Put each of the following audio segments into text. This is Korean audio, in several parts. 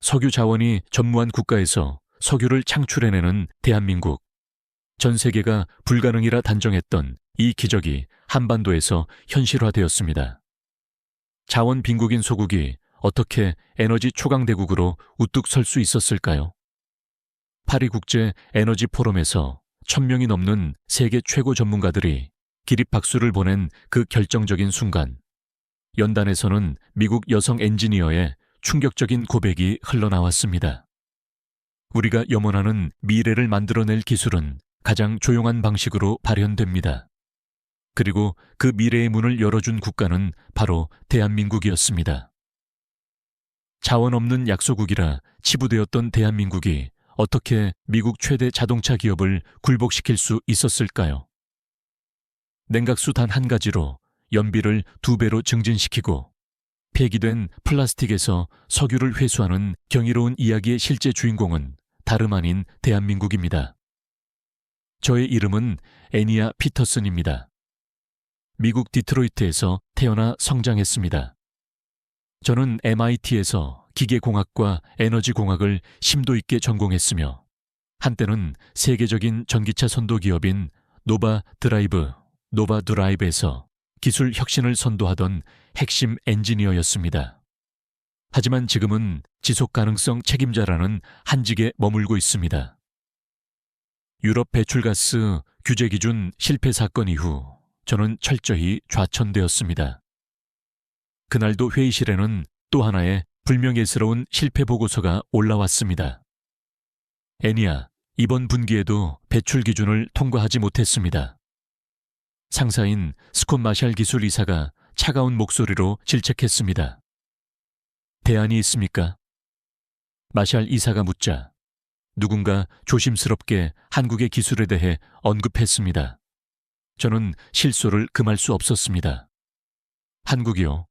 석유 자원이 전무한 국가에서 석유를 창출해내는 대한민국. 전 세계가 불가능이라 단정했던 이 기적이 한반도에서 현실화되었습니다. 자원 빈국인 소국이 어떻게 에너지 초강대국으로 우뚝 설 수 있었을까요? 파리 국제 에너지 포럼에서 1000명이 넘는 세계 최고 전문가들이 기립박수를 보낸 그 결정적인 순간, 연단에서는 미국 여성 엔지니어의 충격적인 고백이 흘러나왔습니다. 우리가 염원하는 미래를 만들어낼 기술은 가장 조용한 방식으로 발현됩니다. 그리고 그 미래의 문을 열어준 국가는 바로 대한민국이었습니다. 자원 없는 약소국이라 치부되었던 대한민국이 어떻게 미국 최대 자동차 기업을 굴복시킬 수 있었을까요? 냉각수 단 한 가지로 연비를 2배로 증진시키고 폐기된 플라스틱에서 석유를 회수하는 경이로운 이야기의 실제 주인공은 다름 아닌 대한민국입니다. 저의 이름은 애니아 피터슨입니다. 미국 디트로이트에서 태어나 성장했습니다. 저는 MIT에서 기계공학과 에너지공학을 심도 있게 전공했으며 한때는 세계적인 전기차 선도 기업인 노바드라이브에서 기술 혁신을 선도하던 핵심 엔지니어였습니다. 하지만 지금은 지속가능성 책임자라는 한직에 머물고 있습니다. 유럽 배출가스 규제 기준 실패 사건 이후 저는 철저히 좌천되었습니다. 그날도 회의실에는 또 하나의 불명예스러운 실패 보고서가 올라왔습니다. 애니아, 이번 분기에도 배출 기준을 통과하지 못했습니다. 상사인 스콧 마샬 기술 이사가 차가운 목소리로 질책했습니다. 대안이 있습니까? 마샬 이사가 묻자 누군가 조심스럽게 한국의 기술에 대해 언급했습니다. 저는 실소를 금할 수 없었습니다. 한국이요.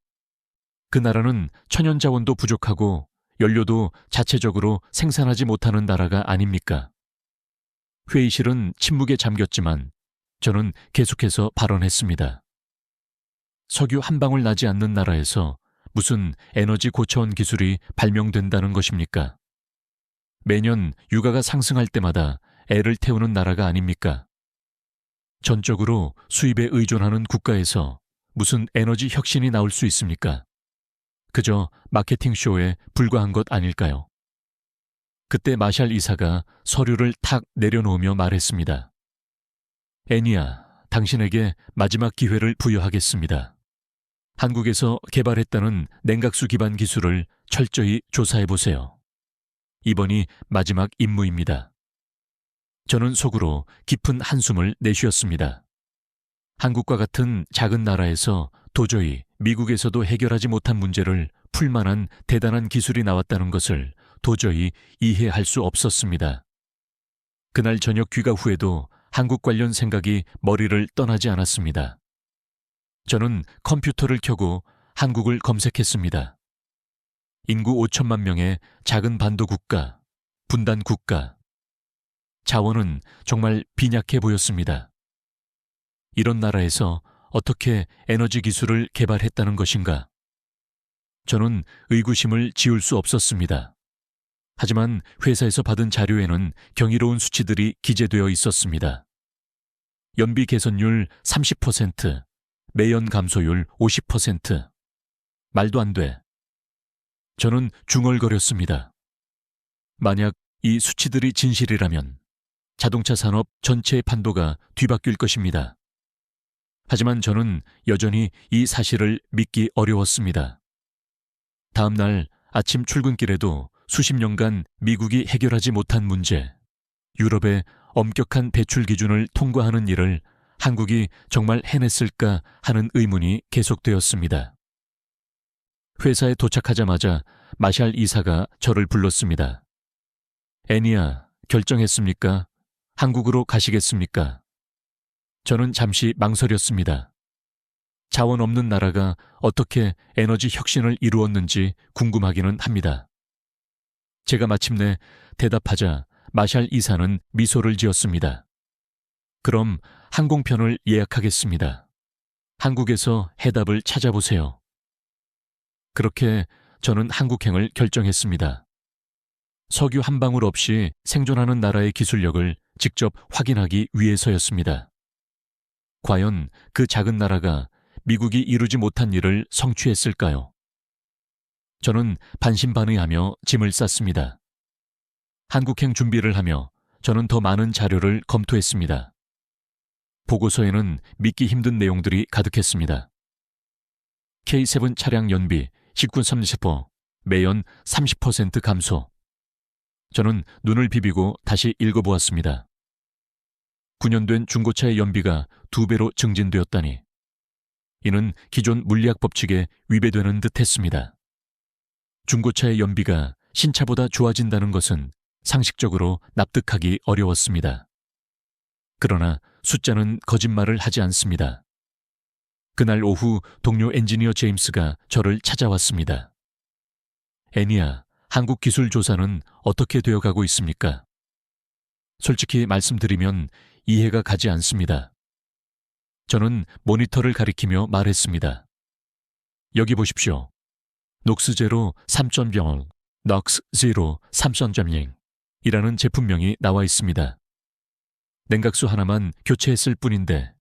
그 나라는 천연자원도 부족하고 연료도 자체적으로 생산하지 못하는 나라가 아닙니까? 회의실은 침묵에 잠겼지만 저는 계속해서 발언했습니다. 석유 한 방울 나지 않는 나라에서 무슨 에너지 고차원 기술이 발명된다는 것입니까? 매년 유가가 상승할 때마다 애를 태우는 나라가 아닙니까? 전적으로 수입에 의존하는 국가에서 무슨 에너지 혁신이 나올 수 있습니까? 그저 마케팅쇼에 불과한 것 아닐까요? 그때 마샬 이사가 서류를 탁 내려놓으며 말했습니다. 애니아, 당신에게 마지막 기회를 부여하겠습니다. 한국에서 개발했다는 냉각수 기반 기술을 철저히 조사해보세요. 이번이 마지막 임무입니다. 저는 속으로 깊은 한숨을 내쉬었습니다. 한국과 같은 작은 나라에서 도저히 미국에서도 해결하지 못한 문제를 풀 만한 대단한 기술이 나왔다는 것을 도저히 이해할 수 없었습니다. 그날 저녁 귀가 후에도 한국 관련 생각이 머리를 떠나지 않았습니다. 저는 컴퓨터를 켜고 한국을 검색했습니다. 인구 5천만 명의 작은 반도 국가, 분단 국가. 자원은 정말 빈약해 보였습니다. 이런 나라에서 어떻게 에너지 기술을 개발했다는 것인가? 저는 의구심을 지울 수 없었습니다. 하지만 회사에서 받은 자료에는 경이로운 수치들이 기재되어 있었습니다. 연비 개선율 30%, 매연 감소율 50%. 말도 안 돼. 저는 중얼거렸습니다. 만약 이 수치들이 진실이라면 자동차 산업 전체의 판도가 뒤바뀔 것입니다. 하지만 저는 여전히 이 사실을 믿기 어려웠습니다. 다음 날 아침 출근길에도 수십 년간 미국이 해결하지 못한 문제, 유럽의 엄격한 배출 기준을 통과하는 일을 한국이 정말 해냈을까 하는 의문이 계속되었습니다. 회사에 도착하자마자 마샬 이사가 저를 불렀습니다. 애니아, 결정했습니까? 한국으로 가시겠습니까? 저는 잠시 망설였습니다. 자원 없는 나라가 어떻게 에너지 혁신을 이루었는지 궁금하기는 합니다. 제가 마침내 대답하자 마샬 이사는 미소를 지었습니다. 그럼 항공편을 예약하겠습니다. 한국에서 해답을 찾아보세요. 그렇게 저는 한국행을 결정했습니다. 석유 한 방울 없이 생존하는 나라의 기술력을 직접 확인하기 위해서였습니다. 과연 그 작은 나라가 미국이 이루지 못한 일을 성취했을까요? 저는 반신반의하며 짐을 쌌습니다. 한국행 준비를 하며 저는 더 많은 자료를 검토했습니다. 보고서에는 믿기 힘든 내용들이 가득했습니다. K7 차량 연비 1930% 매연 30% 감소. 저는 눈을 비비고 다시 읽어보았습니다. 9년 된 중고차의 연비가 2배로 증진되었다니. 이는 기존 물리학 법칙에 위배되는 듯 했습니다. 중고차의 연비가 신차보다 좋아진다는 것은 상식적으로 납득하기 어려웠습니다. 그러나 숫자는 거짓말을 하지 않습니다. 그날 오후 동료 엔지니어 제임스가 저를 찾아왔습니다. 애니야, 한국 기술 조사는 어떻게 되어가고 있습니까? 솔직히 말씀드리면 이해가 가지 않습니다. 저는 모니터를 가리키며 말했습니다. 여기 보십시오. 녹스제로 3.0, 넉스 제로 3.0 이라는 제품명이 나와 있습니다. 냉각수 하나만 교체했을 뿐인데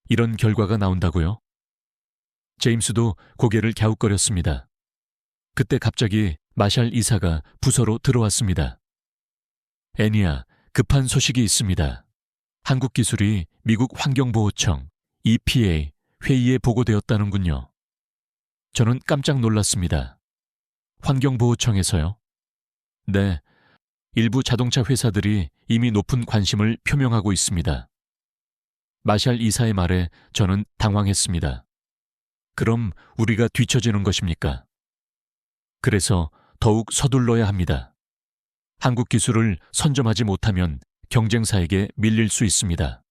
이런 결과가 나온다고요? 제임스도 고개를 갸웃거렸습니다. 그때 갑자기 마샬 이사가 부서로 들어왔습니다. 애니야, 급한 소식이 있습니다. 한국 기술이 미국 환경보호청 EPA 회의에 보고되었다는군요. 저는 깜짝 놀랐습니다. 환경보호청에서요? 네, 일부 자동차 회사들이 이미 높은 관심을 표명하고 있습니다. 마샬 이사의 말에 저는 당황했습니다. 그럼 우리가 뒤처지는 것입니까? 그래서 더욱 서둘러야 합니다. 한국 기술을 선점하지 못하면 경쟁사에게 밀릴 수 있습니다.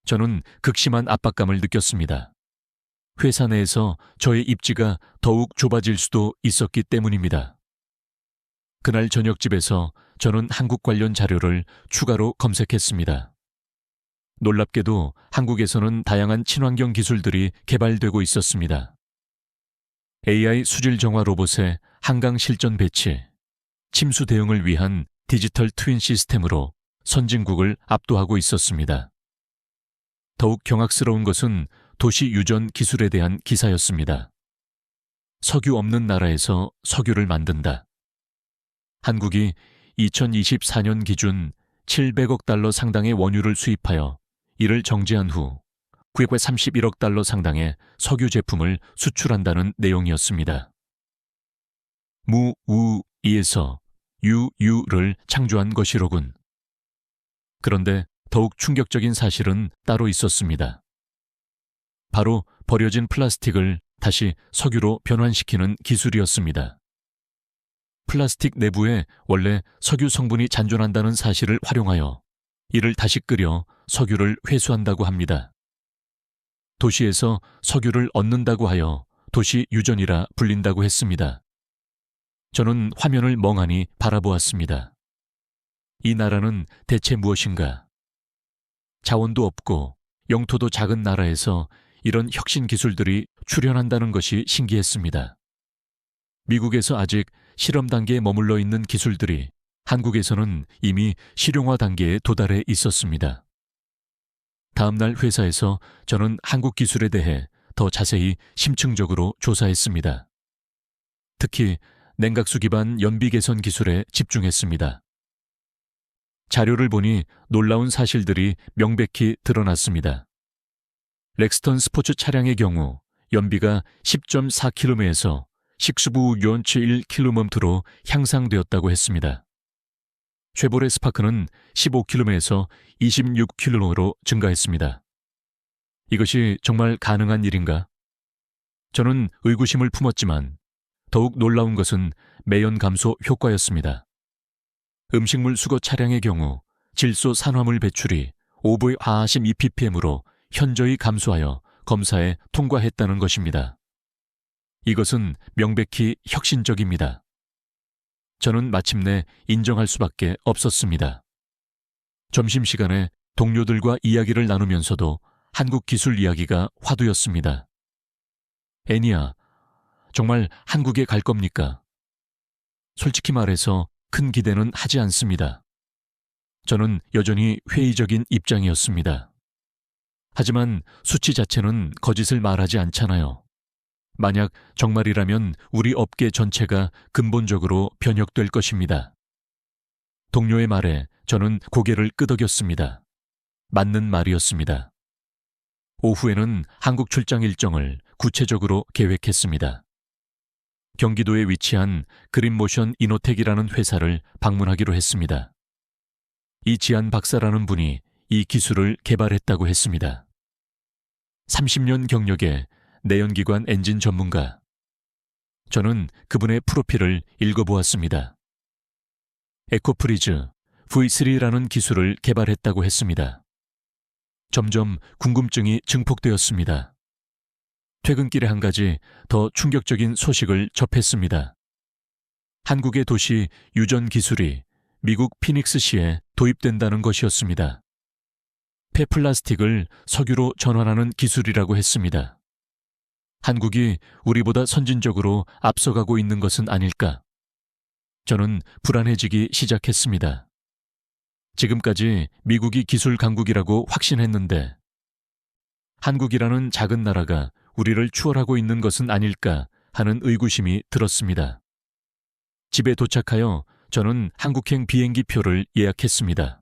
저는 극심한 압박감을 느꼈습니다. 회사 내에서 저의 입지가 더욱 좁아질 수도 있었기 때문입니다. 그날 저녁집에서 저는 한국 관련 자료를 추가로 검색했습니다. 놀랍게도 한국에서는 다양한 친환경 기술들이 개발되고 있었습니다. AI 수질 정화 로봇의 한강 실전 배치, 침수 대응을 위한 디지털 트윈 시스템으로 선진국을 압도하고 있었습니다. 더욱 경악스러운 것은 도시 유전 기술에 대한 기사였습니다. 석유 없는 나라에서 석유를 만든다. 한국이 2024년 기준 700억 달러 상당의 원유를 수입하여 이를 정제한 후 931억 달러 상당의 석유 제품을 수출한다는 내용이었습니다. 무우이에서 유유를 창조한 것이로군. 그런데 더욱 충격적인 사실은 따로 있었습니다. 바로 버려진 플라스틱을 다시 석유로 변환시키는 기술이었습니다. 플라스틱 내부에 원래 석유 성분이 잔존한다는 사실을 활용하여 이를 다시 끓여 석유를 회수한다고 합니다. 도시에서 석유를 얻는다고 하여 도시 유전이라 불린다고 했습니다. 저는 화면을 멍하니 바라보았습니다. 이 나라는 대체 무엇인가? 자원도 없고 영토도 작은 나라에서 이런 혁신 기술들이 출현한다는 것이 신기했습니다. 미국에서 아직 실험 단계에 머물러 있는 기술들이 한국에서는 이미 실용화 단계에 도달해 있었습니다. 다음 날 회사에서 저는 한국 기술에 대해 더 자세히 심층적으로 조사했습니다. 특히 냉각수 기반 연비 개선 기술에 집중했습니다. 자료를 보니 놀라운 사실들이 명백히 드러났습니다. 렉스턴 스포츠 차량의 경우 연비가 10.4km에서 식수부 6.1km로 향상되었다고 했습니다. 쉐보레 스파크는 15km에서 26km로 증가했습니다. 이것이 정말 가능한 일인가? 저는 의구심을 품었지만 더욱 놀라운 것은 매연 감소 효과였습니다. 음식물 수거 차량의 경우 질소 산화물 배출이 542ppm으로 현저히 감소하여 검사에 통과했다는 것입니다. 이것은 명백히 혁신적입니다. 저는 마침내 인정할 수밖에 없었습니다. 점심시간에 동료들과 이야기를 나누면서도 한국 기술 이야기가 화두였습니다. 애니야, 정말 한국에 갈 겁니까? 솔직히 말해서 큰 기대는 하지 않습니다. 저는 여전히 회의적인 입장이었습니다. 하지만 수치 자체는 거짓을 말하지 않잖아요. 만약 정말이라면 우리 업계 전체가 근본적으로 변혁될 것입니다. 동료의 말에 저는 고개를 끄덕였습니다. 맞는 말이었습니다. 오후에는 한국 출장 일정을 구체적으로 계획했습니다. 경기도에 위치한 그린모션 이노텍이라는 회사를 방문하기로 했습니다. 이지한 박사라는 분이 이 기술을 개발했다고 했습니다. 30년 경력의 내연기관 엔진 전문가. 저는 그분의 프로필을 읽어보았습니다. 에코프리즈 V3라는 기술을 개발했다고 했습니다. 점점 궁금증이 증폭되었습니다. 퇴근길에 한 가지 더 충격적인 소식을 접했습니다. 한국의 도시 유전 기술이 미국 피닉스시에 도입된다는 것이었습니다. 폐플라스틱을 석유로 전환하는 기술이라고 했습니다. 한국이 우리보다 선진적으로 앞서가고 있는 것은 아닐까? 저는 불안해지기 시작했습니다. 지금까지 미국이 기술 강국이라고 확신했는데 한국이라는 작은 나라가 우리를 추월하고 있는 것은 아닐까 하는 의구심이 들었습니다. 집에 도착하여 저는 한국행 비행기 표를 예약했습니다.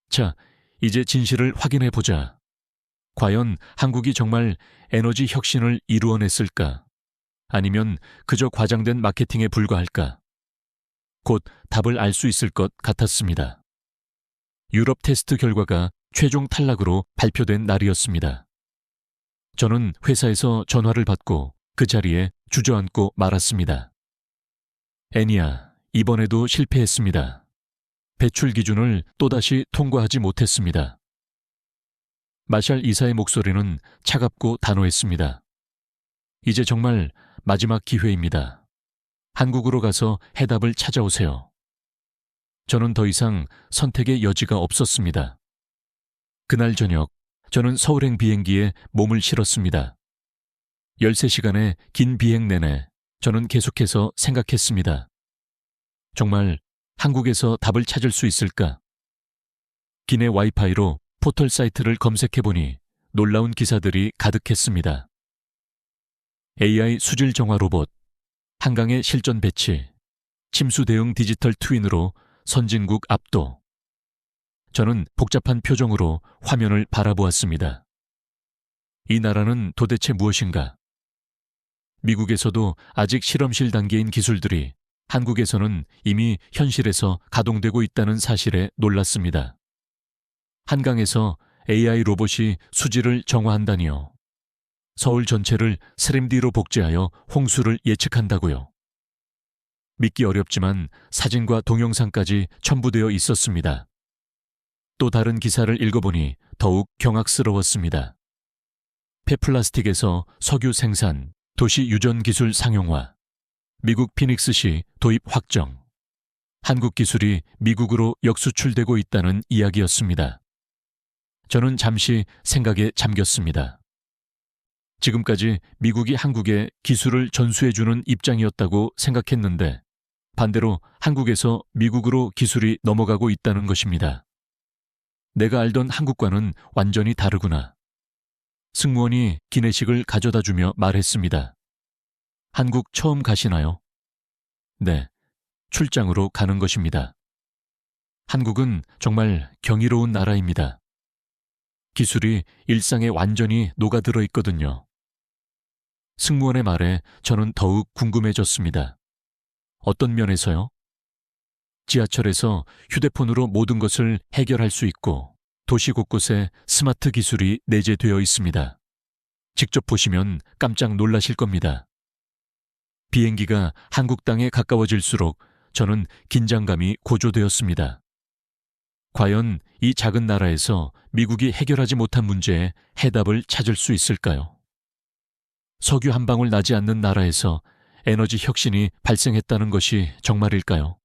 자, 이제 진실을 확인해 보자. 과연 한국이 정말 에너지 혁신을 이루어냈을까? 아니면 그저 과장된 마케팅에 불과할까? 곧 답을 알 수 있을 것 같았습니다. 유럽 테스트 결과가 최종 탈락으로 발표된 날이었습니다. 저는 회사에서 전화를 받고 그 자리에 주저앉고 말았습니다. 애니야, 이번에도 실패했습니다. 배출 기준을 또다시 통과하지 못했습니다. 마샬 이사의 목소리는 차갑고 단호했습니다. 이제 정말 마지막 기회입니다. 한국으로 가서 해답을 찾아오세요. 저는 더 이상 선택의 여지가 없었습니다. 그날 저녁, 저는 서울행 비행기에 몸을 실었습니다. 13시간의 긴 비행 내내 저는 계속해서 생각했습니다. 정말 한국에서 답을 찾을 수 있을까? 기내 와이파이로 포털 사이트를 검색해보니 놀라운 기사들이 가득했습니다. AI 수질 정화 로봇, 한강의 실전 배치, 침수 대응 디지털 트윈으로 선진국 압도. 저는 복잡한 표정으로 화면을 바라보았습니다. 이 나라는 도대체 무엇인가? 미국에서도 아직 실험실 단계인 기술들이 한국에서는 이미 현실에서 가동되고 있다는 사실에 놀랐습니다. 한강에서 AI 로봇이 수질을 정화한다니요. 서울 전체를 3D로 복제하여 홍수를 예측한다고요. 믿기 어렵지만 사진과 동영상까지 첨부되어 있었습니다. 또 다른 기사를 읽어보니 더욱 경악스러웠습니다. 폐플라스틱에서 석유 생산, 도시 유전 기술 상용화, 미국 피닉스시 도입 확정, 한국 기술이 미국으로 역수출되고 있다는 이야기였습니다. 저는 잠시 생각에 잠겼습니다. 지금까지 미국이 한국에 기술을 전수해주는 입장이었다고 생각했는데 반대로 한국에서 미국으로 기술이 넘어가고 있다는 것입니다. 내가 알던 한국과는 완전히 다르구나. 승무원이 기내식을 가져다 주며 말했습니다. 한국 처음 가시나요? 네, 출장으로 가는 것입니다. 한국은 정말 경이로운 나라입니다. 기술이 일상에 완전히 녹아들어 있거든요. 승무원의 말에 저는 더욱 궁금해졌습니다. 어떤 면에서요? 지하철에서 휴대폰으로 모든 것을 해결할 수 있고 도시 곳곳에 스마트 기술이 내재되어 있습니다. 직접 보시면 깜짝 놀라실 겁니다. 비행기가 한국 땅에 가까워질수록 저는 긴장감이 고조되었습니다. 과연 이 작은 나라에서 미국이 해결하지 못한 문제에 해답을 찾을 수 있을까요? 석유 한 방울 나지 않는 나라에서 에너지 혁신이 발생했다는 것이 정말일까요?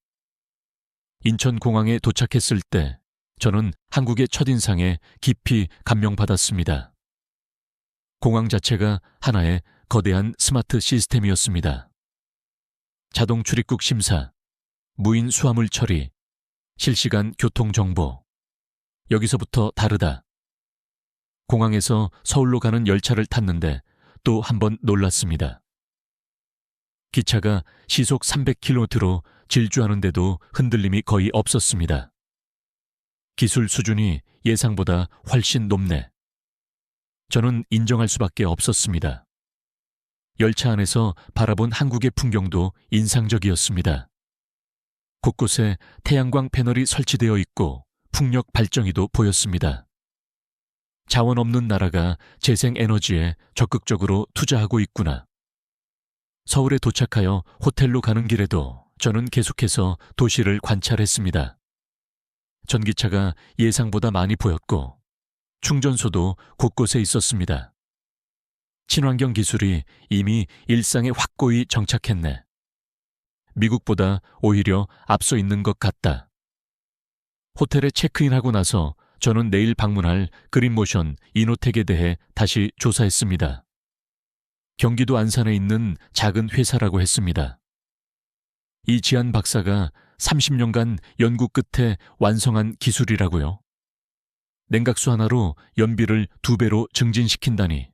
인천공항에 도착했을 때 저는 한국의 첫인상에 깊이 감명받았습니다. 공항 자체가 하나의 거대한 스마트 시스템이었습니다. 자동 출입국 심사, 무인 수화물 처리, 실시간 교통 정보. 여기서부터 다르다. 공항에서 서울로 가는 열차를 탔는데 또 한 번 놀랐습니다. 기차가 시속 300km로 질주하는데도 흔들림이 거의 없었습니다. 기술 수준이 예상보다 훨씬 높네. 저는 인정할 수밖에 없었습니다. 열차 안에서 바라본 한국의 풍경도 인상적이었습니다. 곳곳에 태양광 패널이 설치되어 있고 풍력 발전기도 보였습니다. 자원 없는 나라가 재생에너지에 적극적으로 투자하고 있구나. 서울에 도착하여 호텔로 가는 길에도 저는 계속해서 도시를 관찰했습니다. 전기차가 예상보다 많이 보였고 충전소도 곳곳에 있었습니다. 친환경 기술이 이미 일상에 확고히 정착했네. 미국보다 오히려 앞서 있는 것 같다. 호텔에 체크인하고 나서 저는 내일 방문할 그린모션 이노텍에 대해 다시 조사했습니다. 경기도 안산에 있는 작은 회사라고 했습니다. 이지한 박사가 30년간 연구 끝에 완성한 기술이라고요. 냉각수 하나로 연비를 2배로 증진시킨다니.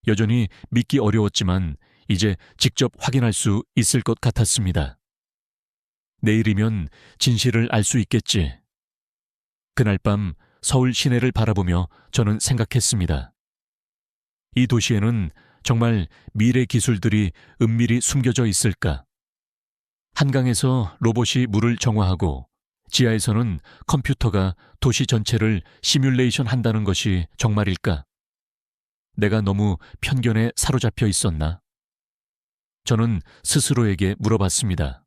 여전히 믿기 어려웠지만 이제 직접 확인할 수 있을 것 같았습니다. 내일이면 진실을 알 수 있겠지. 그날 밤 서울 시내를 바라보며 저는 생각했습니다. 이 도시에는 정말 미래 기술들이 은밀히 숨겨져 있을까? 한강에서 로봇이 물을 정화하고 지하에서는 컴퓨터가 도시 전체를 시뮬레이션 한다는 것이 정말일까? 내가 너무 편견에 사로잡혀 있었나? 저는 스스로에게 물어봤습니다.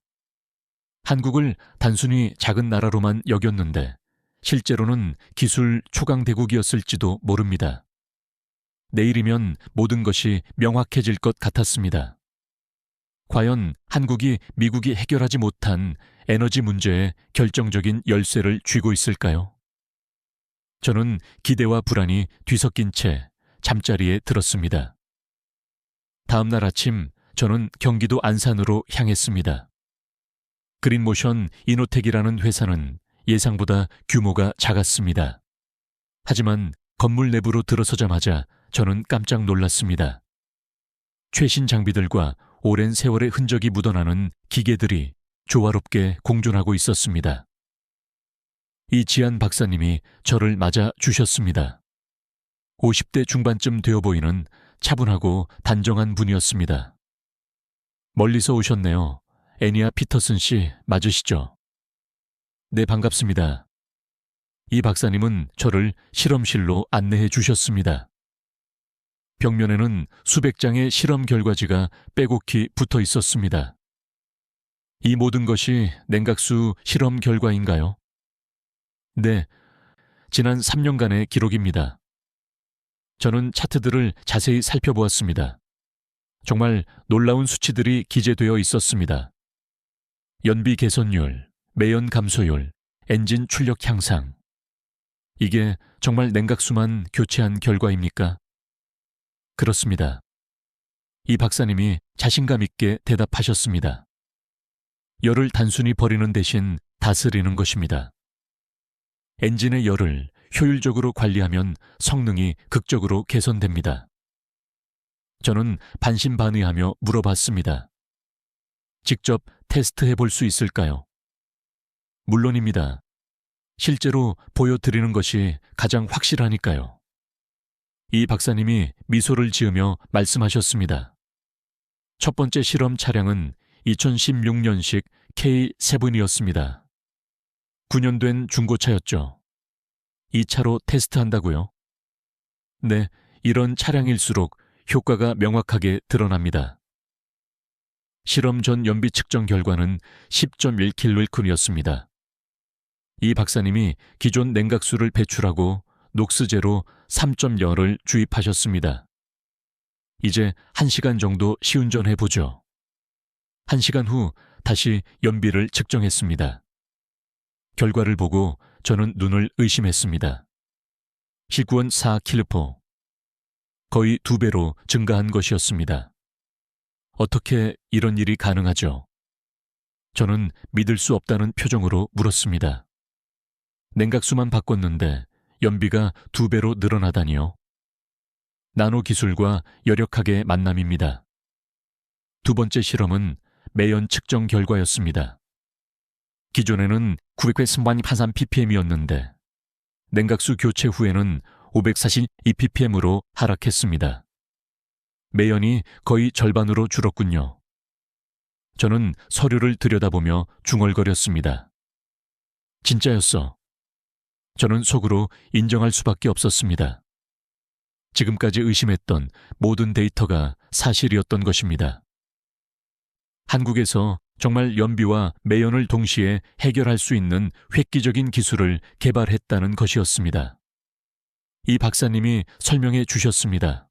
한국을 단순히 작은 나라로만 여겼는데 실제로는 기술 초강대국이었을지도 모릅니다. 내일이면 모든 것이 명확해질 것 같았습니다. 과연 한국이 미국이 해결하지 못한 에너지 문제에 결정적인 열쇠를 쥐고 있을까요? 저는 기대와 불안이 뒤섞인 채 잠자리에 들었습니다. 다음 날 아침 저는 경기도 안산으로 향했습니다. 그린모션 이노텍이라는 회사는 예상보다 규모가 작았습니다. 하지만 건물 내부로 들어서자마자 저는 깜짝 놀랐습니다. 최신 장비들과 오랜 세월의 흔적이 묻어나는 기계들이 조화롭게 공존하고 있었습니다. 이지한 박사님이 저를 맞아 주셨습니다. 50대 중반쯤 되어 보이는 차분하고 단정한 분이었습니다. 멀리서 오셨네요. 애니아 피터슨 씨 맞으시죠? 네, 반갑습니다. 이 박사님은 저를 실험실로 안내해 주셨습니다. 벽면에는 수백 장의 실험 결과지가 빼곡히 붙어 있었습니다. 이 모든 것이 냉각수 실험 결과인가요? 네, 지난 3년간의 기록입니다. 저는 차트들을 자세히 살펴보았습니다. 정말 놀라운 수치들이 기재되어 있었습니다. 연비 개선율, 매연 감소율, 엔진 출력 향상. 이게 정말 냉각수만 교체한 결과입니까? 그렇습니다. 이 박사님이 자신감 있게 대답하셨습니다. 열을 단순히 버리는 대신 다스리는 것입니다. 엔진의 열을 효율적으로 관리하면 성능이 극적으로 개선됩니다. 저는 반신반의하며 물어봤습니다. 직접 테스트해 볼 수 있을까요? 물론입니다. 실제로 보여드리는 것이 가장 확실하니까요. 이 박사님이 미소를 지으며 말씀하셨습니다. 첫 번째 실험 차량은 2016년식 K7이었습니다. 9년 된 중고차였죠. 이 차로 테스트한다고요? 네, 이런 차량일수록 효과가 명확하게 드러납니다. 실험 전 연비 측정 결과는 10.1kcal. 이 박사님이 기존 냉각수를 배출하고 녹스제로 3.0을 주입하셨습니다. 이제 1시간 정도 시운전해보죠. 1시간 후 다시 연비를 측정했습니다. 결과를 보고 저는 눈을 의심했습니다. 19.4kPa. 거의 2배로 증가한 것이었습니다. 어떻게 이런 일이 가능하죠? 저는 믿을 수 없다는 표정으로 물었습니다. 냉각수만 바꿨는데 연비가 2배로 늘어나다니요. 나노 기술과 여력학의 만남입니다. 두 번째 실험은 매연 측정 결과였습니다. 기존에는 933 ppm이었는데 냉각수 교체 후에는 542 ppm으로 하락했습니다. 매연이 거의 절반으로 줄었군요. 저는 서류를 들여다보며 중얼거렸습니다. 진짜였어. 저는 속으로 인정할 수밖에 없었습니다. 지금까지 의심했던 모든 데이터가 사실이었던 것입니다. 한국에서 정말 연비와 매연을 동시에 해결할 수 있는 획기적인 기술을 개발했다는 것이었습니다. 이 박사님이 설명해 주셨습니다.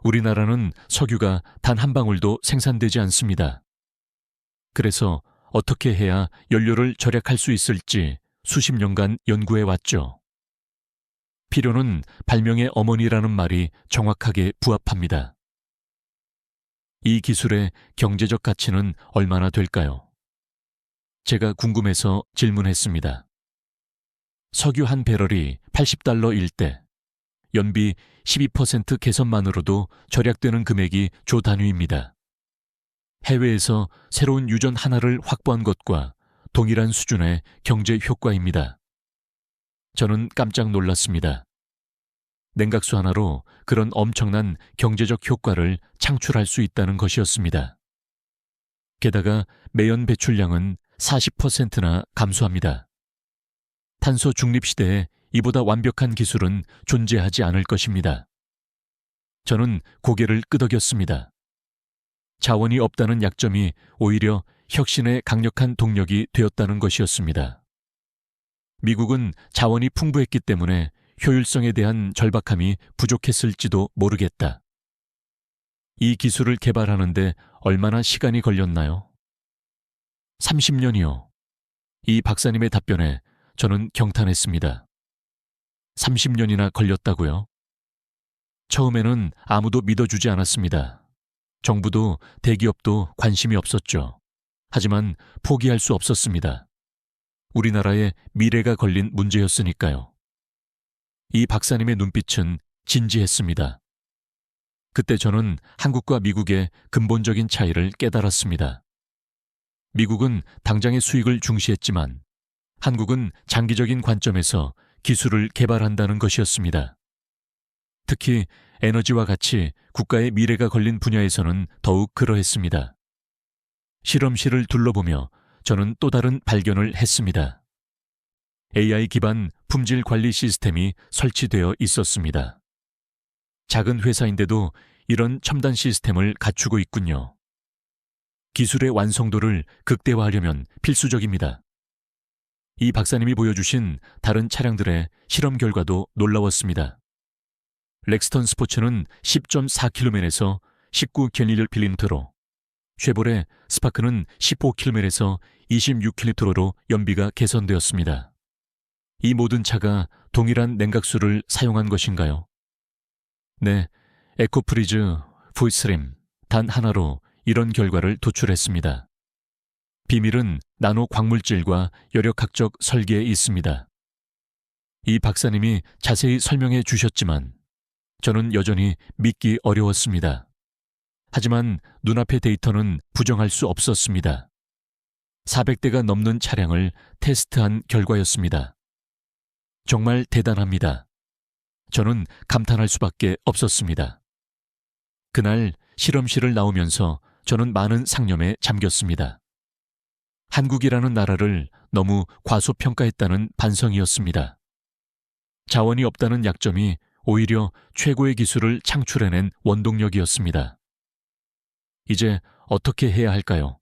우리나라는 석유가 단 한 방울도 생산되지 않습니다. 그래서 어떻게 해야 연료를 절약할 수 있을지 수십 년간 연구해 왔죠. 필요는 발명의 어머니라는 말이 정확하게 부합합니다. 이 기술의 경제적 가치는 얼마나 될까요? 제가 궁금해서 질문했습니다. 석유 한 배럴이 $80일 때 연비 12% 개선만으로도 절약되는 금액이 조 단위입니다. 해외에서 새로운 유전 하나를 확보한 것과 동일한 수준의 경제 효과입니다. 저는 깜짝 놀랐습니다. 냉각수 하나로 그런 엄청난 경제적 효과를 창출할 수 있다는 것이었습니다. 게다가 매연 배출량은 40%나 감소합니다. 탄소 중립 시대에 이보다 완벽한 기술은 존재하지 않을 것입니다. 저는 고개를 끄덕였습니다. 자원이 없다는 약점이 오히려 혁신의 강력한 동력이 되었다는 것이었습니다. 미국은 자원이 풍부했기 때문에 효율성에 대한 절박함이 부족했을지도 모르겠다. 이 기술을 개발하는데 얼마나 시간이 걸렸나요? 30년이요. 이 박사님의 답변에 저는 경탄했습니다. 30년이나 걸렸다고요? 처음에는 아무도 믿어주지 않았습니다. 정부도 대기업도 관심이 없었죠. 하지만 포기할 수 없었습니다. 우리나라의 미래가 걸린 문제였으니까요. 이 박사님의 눈빛은 진지했습니다. 그때 저는 한국과 미국의 근본적인 차이를 깨달았습니다. 미국은 당장의 수익을 중시했지만 한국은 장기적인 관점에서 기술을 개발한다는 것이었습니다. 특히 에너지와 같이 국가의 미래가 걸린 분야에서는 더욱 그러했습니다. 실험실을 둘러보며 저는 또 다른 발견을 했습니다. AI 기반 품질 관리 시스템이 설치되어 있었습니다. 작은 회사인데도 이런 첨단 시스템을 갖추고 있군요. 기술의 완성도를 극대화하려면 필수적입니다. 이 박사님이 보여주신 다른 차량들의 실험 결과도 놀라웠습니다. 렉스턴 스포츠는 10.4km에서 19km로, 쉐보레 스파크는 15km에서 26km로 연비가 개선되었습니다. 이 모든 차가 동일한 냉각수를 사용한 것인가요? 네, 에코프리즈, V스림 단 하나로 이런 결과를 도출했습니다. 비밀은 나노 광물질과 여력학적 설계에 있습니다. 이 박사님이 자세히 설명해 주셨지만 저는 여전히 믿기 어려웠습니다. 하지만 눈앞의 데이터는 부정할 수 없었습니다. 400대가 넘는 차량을 테스트한 결과였습니다. 정말 대단합니다. 저는 감탄할 수밖에 없었습니다. 그날 실험실을 나오면서 저는 많은 상념에 잠겼습니다. 한국이라는 나라를 너무 과소평가했다는 반성이었습니다. 자원이 없다는 약점이 오히려 최고의 기술을 창출해낸 원동력이었습니다. 이제 어떻게 해야 할까요?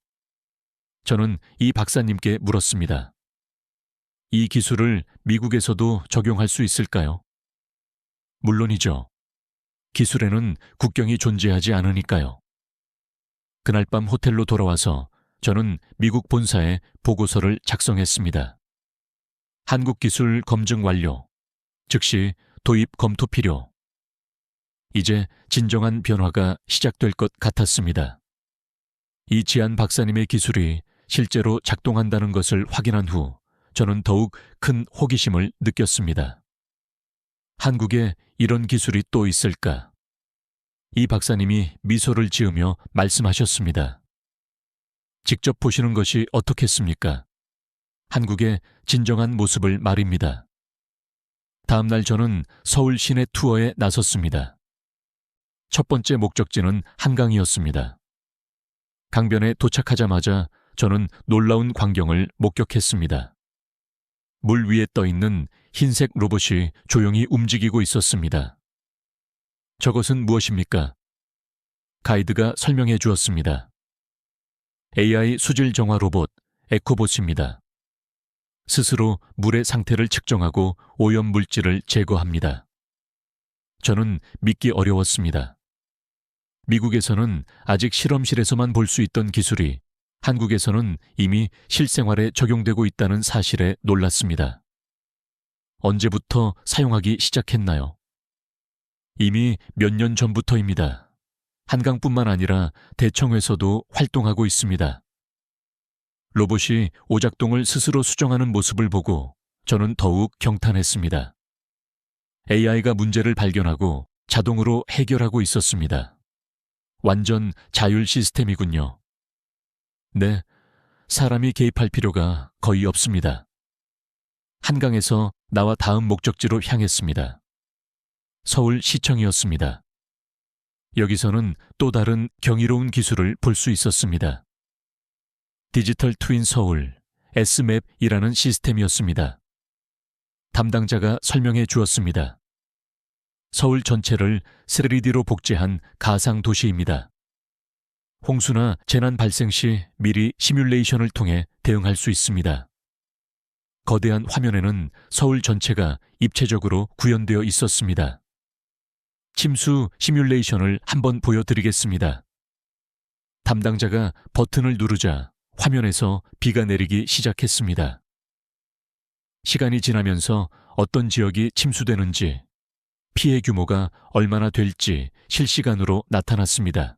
저는 이 박사님께 물었습니다. 이 기술을 미국에서도 적용할 수 있을까요? 물론이죠. 기술에는 국경이 존재하지 않으니까요. 그날 밤 호텔로 돌아와서 저는 미국 본사에 보고서를 작성했습니다. 한국 기술 검증 완료. 즉시 도입 검토 필요. 이제 진정한 변화가 시작될 것 같았습니다. 이 지한 박사님의 기술이 실제로 작동한다는 것을 확인한 후 저는 더욱 큰 호기심을 느꼈습니다. 한국에 이런 기술이 또 있을까? 이 박사님이 미소를 지으며 말씀하셨습니다. 직접 보시는 것이 어떻겠습니까? 한국의 진정한 모습을 말입니다. 다음 날 저는 서울 시내 투어에 나섰습니다. 첫 번째 목적지는 한강이었습니다. 강변에 도착하자마자 저는 놀라운 광경을 목격했습니다. 물 위에 떠 있는 흰색 로봇이 조용히 움직이고 있었습니다. 저것은 무엇입니까? 가이드가 설명해 주었습니다. AI 수질 정화 로봇 에코봇입니다. 스스로 물의 상태를 측정하고 오염 물질을 제거합니다. 저는 믿기 어려웠습니다. 미국에서는 아직 실험실에서만 볼 수 있던 기술이 한국에서는 이미 실생활에 적용되고 있다는 사실에 놀랐습니다. 언제부터 사용하기 시작했나요? 이미 몇 년 전부터입니다. 한강뿐만 아니라 대청에서도 활동하고 있습니다. 로봇이 오작동을 스스로 수정하는 모습을 보고 저는 더욱 경탄했습니다. AI가 문제를 발견하고 자동으로 해결하고 있었습니다. 완전 자율 시스템이군요. 네, 사람이 개입할 필요가 거의 없습니다. 한강에서 나와 다음 목적지로 향했습니다. 서울시청이었습니다. 여기서는 또 다른 경이로운 기술을 볼 수 있었습니다. 디지털 트윈 서울, S맵이라는 시스템이었습니다. 담당자가 설명해 주었습니다. 서울 전체를 3D로 복제한 가상 도시입니다. 홍수나 재난 발생 시 미리 시뮬레이션을 통해 대응할 수 있습니다. 거대한 화면에는 서울 전체가 입체적으로 구현되어 있었습니다. 침수 시뮬레이션을 한번 보여드리겠습니다. 담당자가 버튼을 누르자 화면에서 비가 내리기 시작했습니다. 시간이 지나면서 어떤 지역이 침수되는지, 피해 규모가 얼마나 될지 실시간으로 나타났습니다.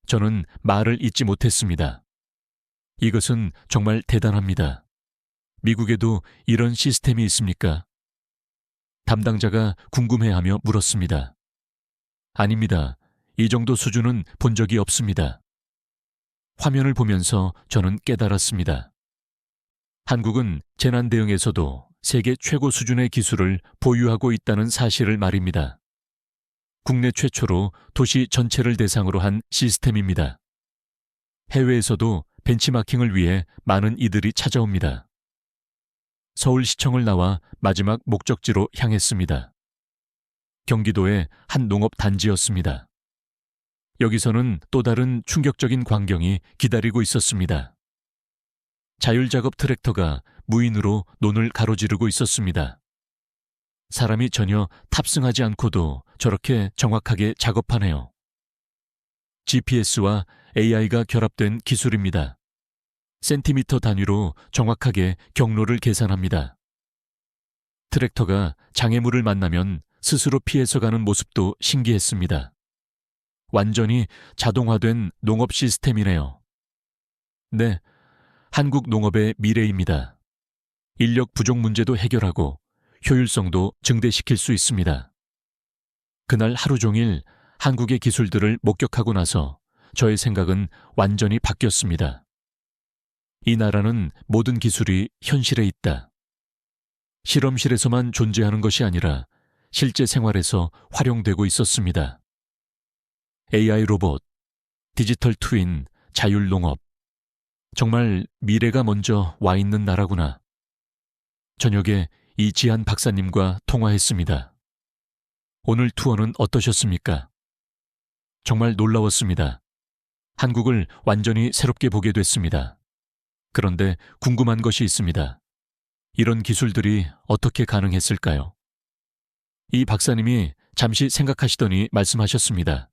저는 말을 잇지 못했습니다. 이것은 정말 대단합니다. 미국에도 이런 시스템이 있습니까? 담당자가 궁금해하며 물었습니다. 아닙니다. 이 정도 수준은 본 적이 없습니다. 화면을 보면서 저는 깨달았습니다. 한국은 재난 대응에서도 세계 최고 수준의 기술을 보유하고 있다는 사실을 말입니다. 국내 최초로 도시 전체를 대상으로 한 시스템입니다. 해외에서도 벤치마킹을 위해 많은 이들이 찾아옵니다. 서울시청을 나와 마지막 목적지로 향했습니다. 경기도의 한 농업 단지였습니다. 여기서는 또 다른 충격적인 광경이 기다리고 있었습니다. 자율작업 트랙터가 무인으로 논을 가로지르고 있었습니다. 사람이 전혀 탑승하지 않고도 저렇게 정확하게 작업하네요. GPS와 AI가 결합된 기술입니다. 센티미터 단위로 정확하게 경로를 계산합니다. 트랙터가 장애물을 만나면 스스로 피해서 가는 모습도 신기했습니다. 완전히 자동화된 농업 시스템이네요. 네, 한국 농업의 미래입니다. 인력 부족 문제도 해결하고 효율성도 증대시킬 수 있습니다. 그날 하루 종일 한국의 기술들을 목격하고 나서 저의 생각은 완전히 바뀌었습니다. 이 나라는 모든 기술이 현실에 있다. 실험실에서만 존재하는 것이 아니라 실제 생활에서 활용되고 있었습니다. AI 로봇, 디지털 트윈, 자율농업. 정말 미래가 먼저 와 있는 나라구나. 저녁에 이지한 박사님과 통화했습니다. 오늘 투어는 어떠셨습니까? 정말 놀라웠습니다. 한국을 완전히 새롭게 보게 됐습니다. 그런데 궁금한 것이 있습니다. 이런 기술들이 어떻게 가능했을까요? 이 박사님이 잠시 생각하시더니 말씀하셨습니다.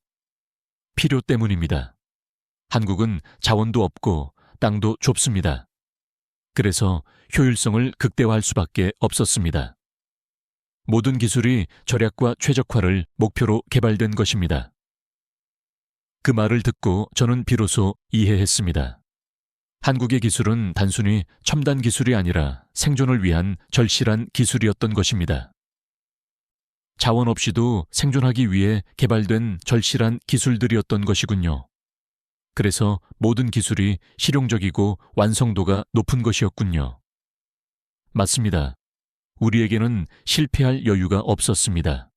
필요 때문입니다. 한국은 자원도 없고 땅도 좁습니다. 그래서 효율성을 극대화할 수밖에 없었습니다. 모든 기술이 절약과 최적화를 목표로 개발된 것입니다. 그 말을 듣고 저는 비로소 이해했습니다. 한국의 기술은 단순히 첨단 기술이 아니라 생존을 위한 절실한 기술이었던 것입니다. 자원 없이도 생존하기 위해 개발된 절실한 기술들이었던 것이군요. 그래서 모든 기술이 실용적이고 완성도가 높은 것이었군요. 맞습니다. 우리에게는 실패할 여유가 없었습니다.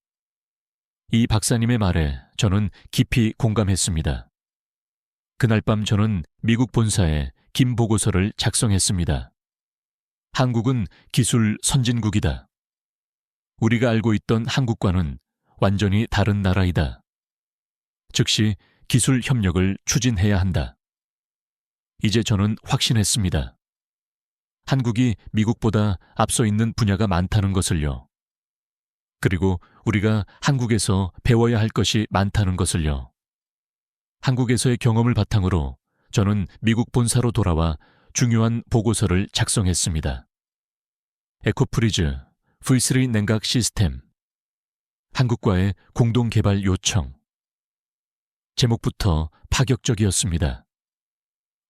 이 박사님의 말에 저는 깊이 공감했습니다. 그날 밤 저는 미국 본사에 긴 보고서를 작성했습니다. 한국은 기술 선진국이다. 우리가 알고 있던 한국과는 완전히 다른 나라이다. 즉시 기술 협력을 추진해야 한다. 이제 저는 확신했습니다. 한국이 미국보다 앞서 있는 분야가 많다는 것을요. 그리고 우리가 한국에서 배워야 할 것이 많다는 것을요. 한국에서의 경험을 바탕으로 저는 미국 본사로 돌아와 중요한 보고서를 작성했습니다. 에코프리즈 V3 냉각 시스템 한국과의 공동 개발 요청. 제목부터 파격적이었습니다.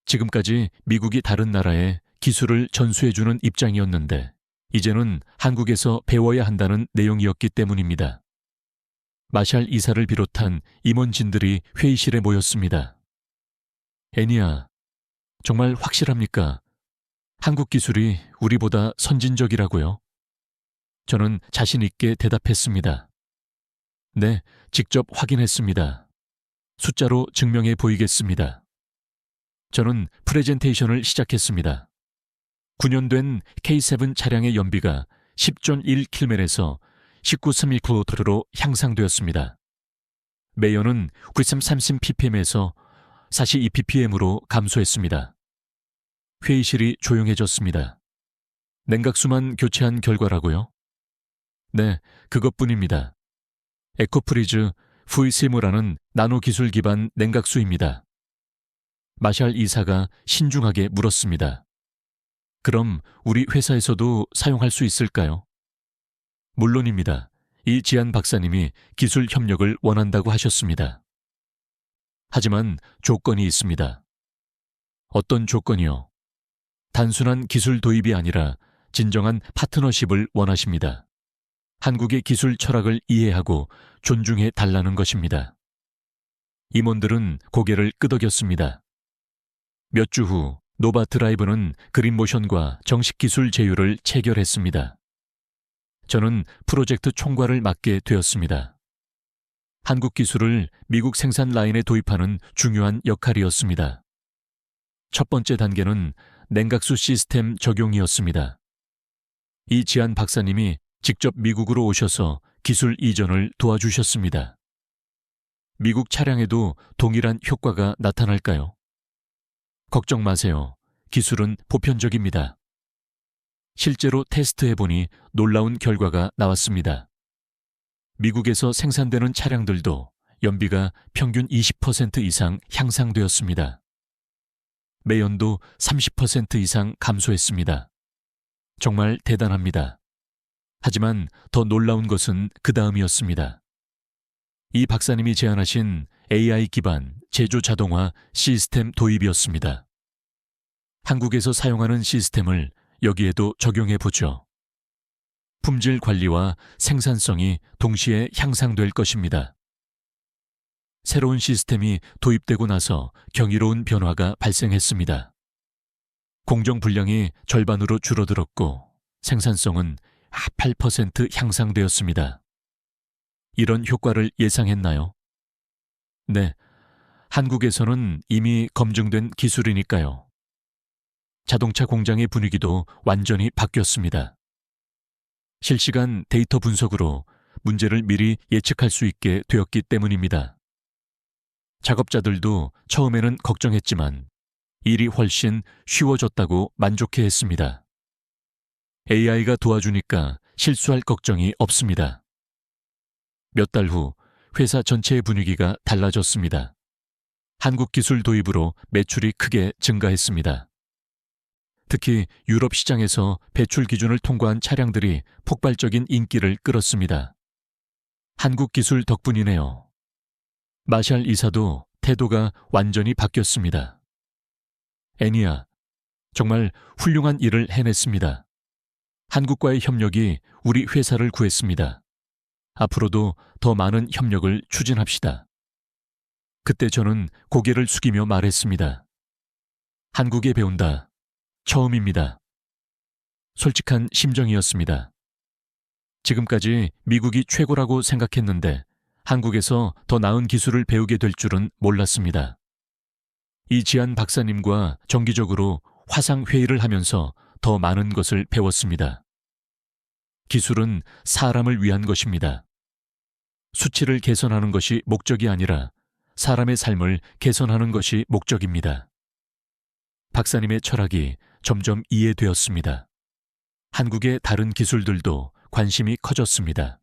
지금까지 미국이 다른 나라에 기술을 전수해주는 입장이었는데 이제는 한국에서 배워야 한다는 내용이었기 때문입니다. 마샬 이사를 비롯한 임원진들이 회의실에 모였습니다. 애니야, 정말 확실합니까? 한국 기술이 우리보다 선진적이라고요? 저는 자신 있게 대답했습니다. 네, 직접 확인했습니다. 숫자로 증명해 보이겠습니다. 저는 프레젠테이션을 시작했습니다. 9년 된 K7 차량의 연비가 10.1km에서 19.3km로 향상되었습니다. 매연은 930ppm에서 42ppm으로 감소했습니다. 회의실이 조용해졌습니다. 냉각수만 교체한 결과라고요? 네, 그것뿐입니다. 에코프리즈 V3라는 나노기술 기반 냉각수입니다. 마샬 이사가 신중하게 물었습니다. 그럼 우리 회사에서도 사용할 수 있을까요? 물론입니다. 이 지안 박사님이 기술 협력을 원한다고 하셨습니다. 하지만 조건이 있습니다. 어떤 조건이요? 단순한 기술 도입이 아니라 진정한 파트너십을 원하십니다. 한국의 기술 철학을 이해하고 존중해 달라는 것입니다. 임원들은 고개를 끄덕였습니다. 몇 주 후 노바 드라이브는 그린모션과 정식 기술 제휴를 체결했습니다. 저는 프로젝트 총괄을 맡게 되었습니다. 한국 기술을 미국 생산 라인에 도입하는 중요한 역할이었습니다. 첫 번째 단계는 냉각수 시스템 적용이었습니다. 이 지안 박사님이 직접 미국으로 오셔서 기술 이전을 도와주셨습니다. 미국 차량에도 동일한 효과가 나타날까요? 걱정 마세요. 기술은 보편적입니다. 실제로 테스트해보니 놀라운 결과가 나왔습니다. 미국에서 생산되는 차량들도 연비가 평균 20% 이상 향상되었습니다. 매연도 30% 이상 감소했습니다. 정말 대단합니다. 하지만 더 놀라운 것은 그 다음이었습니다. 이 박사님이 제안하신 AI 기반 제조 자동화 시스템 도입이었습니다. 한국에서 사용하는 시스템을 여기에도 적용해 보죠. 품질 관리와 생산성이 동시에 향상될 것입니다. 새로운 시스템이 도입되고 나서 경이로운 변화가 발생했습니다. 공정 분량이 절반으로 줄어들었고 생산성은 8% 향상되었습니다. 이런 효과를 예상했나요? 네, 한국에서는 이미 검증된 기술이니까요. 자동차 공장의 분위기도 완전히 바뀌었습니다. 실시간 데이터 분석으로 문제를 미리 예측할 수 있게 되었기 때문입니다. 작업자들도 처음에는 걱정했지만 일이 훨씬 쉬워졌다고 만족해했습니다. AI가 도와주니까 실수할 걱정이 없습니다. 몇 달 후 회사 전체의 분위기가 달라졌습니다. 한국 기술 도입으로 매출이 크게 증가했습니다. 특히 유럽 시장에서 배출 기준을 통과한 차량들이 폭발적인 인기를 끌었습니다. 한국 기술 덕분이네요. 마샬 이사도 태도가 완전히 바뀌었습니다. 애니야, 정말 훌륭한 일을 해냈습니다. 한국과의 협력이 우리 회사를 구했습니다. 앞으로도 더 많은 협력을 추진합시다. 그때 저는 고개를 숙이며 말했습니다. 한국에 배운다. 처음입니다. 솔직한 심정이었습니다. 지금까지 미국이 최고라고 생각했는데 한국에서 더 나은 기술을 배우게 될 줄은 몰랐습니다. 이지한 박사님과 정기적으로 화상회의를 하면서 더 많은 것을 배웠습니다. 기술은 사람을 위한 것입니다. 수치를 개선하는 것이 목적이 아니라 사람의 삶을 개선하는 것이 목적입니다. 박사님의 철학이 점점 이해되었습니다. 한국의 다른 기술들도 관심이 커졌습니다.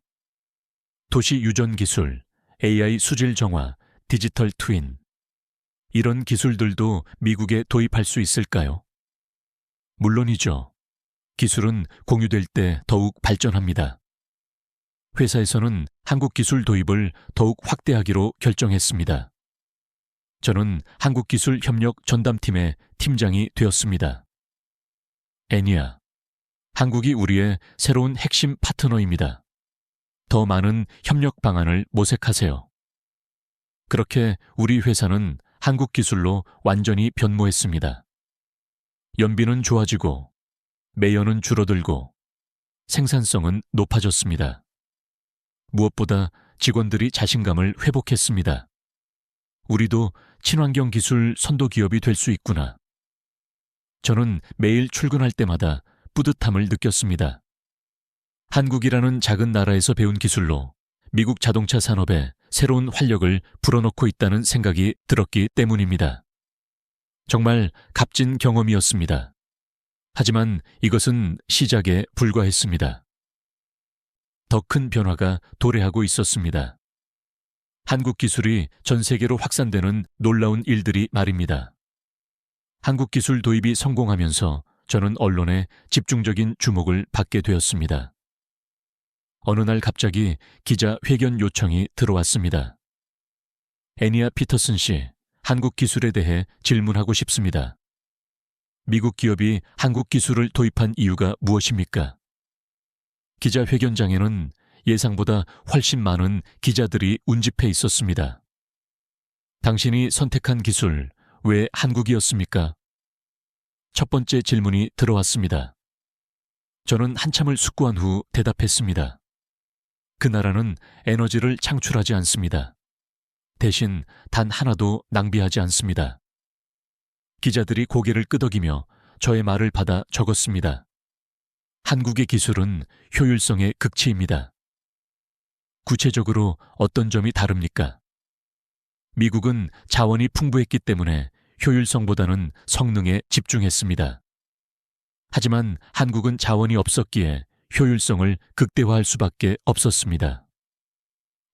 도시 유전 기술, AI 수질 정화, 디지털 트윈. 이런 기술들도 미국에 도입할 수 있을까요? 물론이죠. 기술은 공유될 때 더욱 발전합니다. 회사에서는 한국 기술 도입을 더욱 확대하기로 결정했습니다. 저는 한국기술협력 전담팀의 팀장이 되었습니다. 애니아, 한국이 우리의 새로운 핵심 파트너입니다. 더 많은 협력 방안을 모색하세요. 그렇게 우리 회사는 한국 기술로 완전히 변모했습니다. 연비는 좋아지고, 매연은 줄어들고, 생산성은 높아졌습니다. 무엇보다 직원들이 자신감을 회복했습니다. 우리도 친환경 기술 선도 기업이 될 수 있구나. 저는 매일 출근할 때마다 뿌듯함을 느꼈습니다. 한국이라는 작은 나라에서 배운 기술로 미국 자동차 산업에 새로운 활력을 불어넣고 있다는 생각이 들었기 때문입니다. 정말 값진 경험이었습니다. 하지만 이것은 시작에 불과했습니다. 더 큰 변화가 도래하고 있었습니다. 한국 기술이 전 세계로 확산되는 놀라운 일들이 말입니다. 한국 기술 도입이 성공하면서 저는 언론에 집중적인 주목을 받게 되었습니다. 어느 날 갑자기 기자 회견 요청이 들어왔습니다. 애니아 피터슨 씨, 한국 기술에 대해 질문하고 싶습니다. 미국 기업이 한국 기술을 도입한 이유가 무엇입니까? 기자회견장에는 예상보다 훨씬 많은 기자들이 운집해 있었습니다. 당신이 선택한 기술, 왜 한국이었습니까? 첫 번째 질문이 들어왔습니다. 저는 한참을 숙고한 후 대답했습니다. 그 나라는 에너지를 창출하지 않습니다. 대신 단 하나도 낭비하지 않습니다. 기자들이 고개를 끄덕이며 저의 말을 받아 적었습니다. 한국의 기술은 효율성의 극치입니다. 구체적으로 어떤 점이 다릅니까? 미국은 자원이 풍부했기 때문에 효율성보다는 성능에 집중했습니다. 하지만 한국은 자원이 없었기에 효율성을 극대화할 수밖에 없었습니다.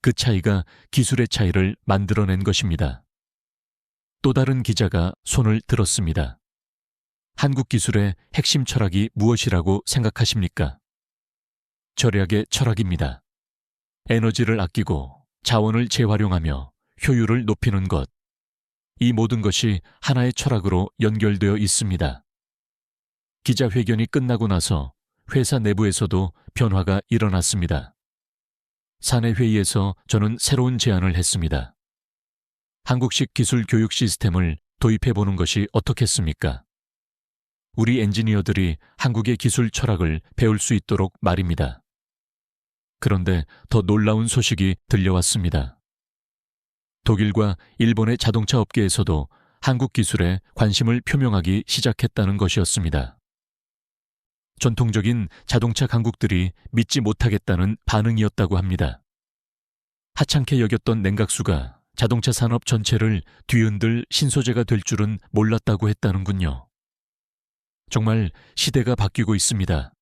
그 차이가 기술의 차이를 만들어낸 것입니다. 또 다른 기자가 손을 들었습니다. 한국 기술의 핵심 철학이 무엇이라고 생각하십니까? 절약의 철학입니다. 에너지를 아끼고 자원을 재활용하며 효율을 높이는 것. 이 모든 것이 하나의 철학으로 연결되어 있습니다. 기자회견이 끝나고 나서 회사 내부에서도 변화가 일어났습니다. 사내 회의에서 저는 새로운 제안을 했습니다. 한국식 기술 교육 시스템을 도입해보는 것이 어떻겠습니까? 우리 엔지니어들이 한국의 기술 철학을 배울 수 있도록 말입니다. 그런데 더 놀라운 소식이 들려왔습니다. 독일과 일본의 자동차 업계에서도 한국 기술에 관심을 표명하기 시작했다는 것이었습니다. 전통적인 자동차 강국들이 믿지 못하겠다는 반응이었다고 합니다. 하찮게 여겼던 냉각수가 자동차 산업 전체를 뒤흔들 신소재가 될 줄은 몰랐다고 했다는군요. 정말 시대가 바뀌고 있습니다.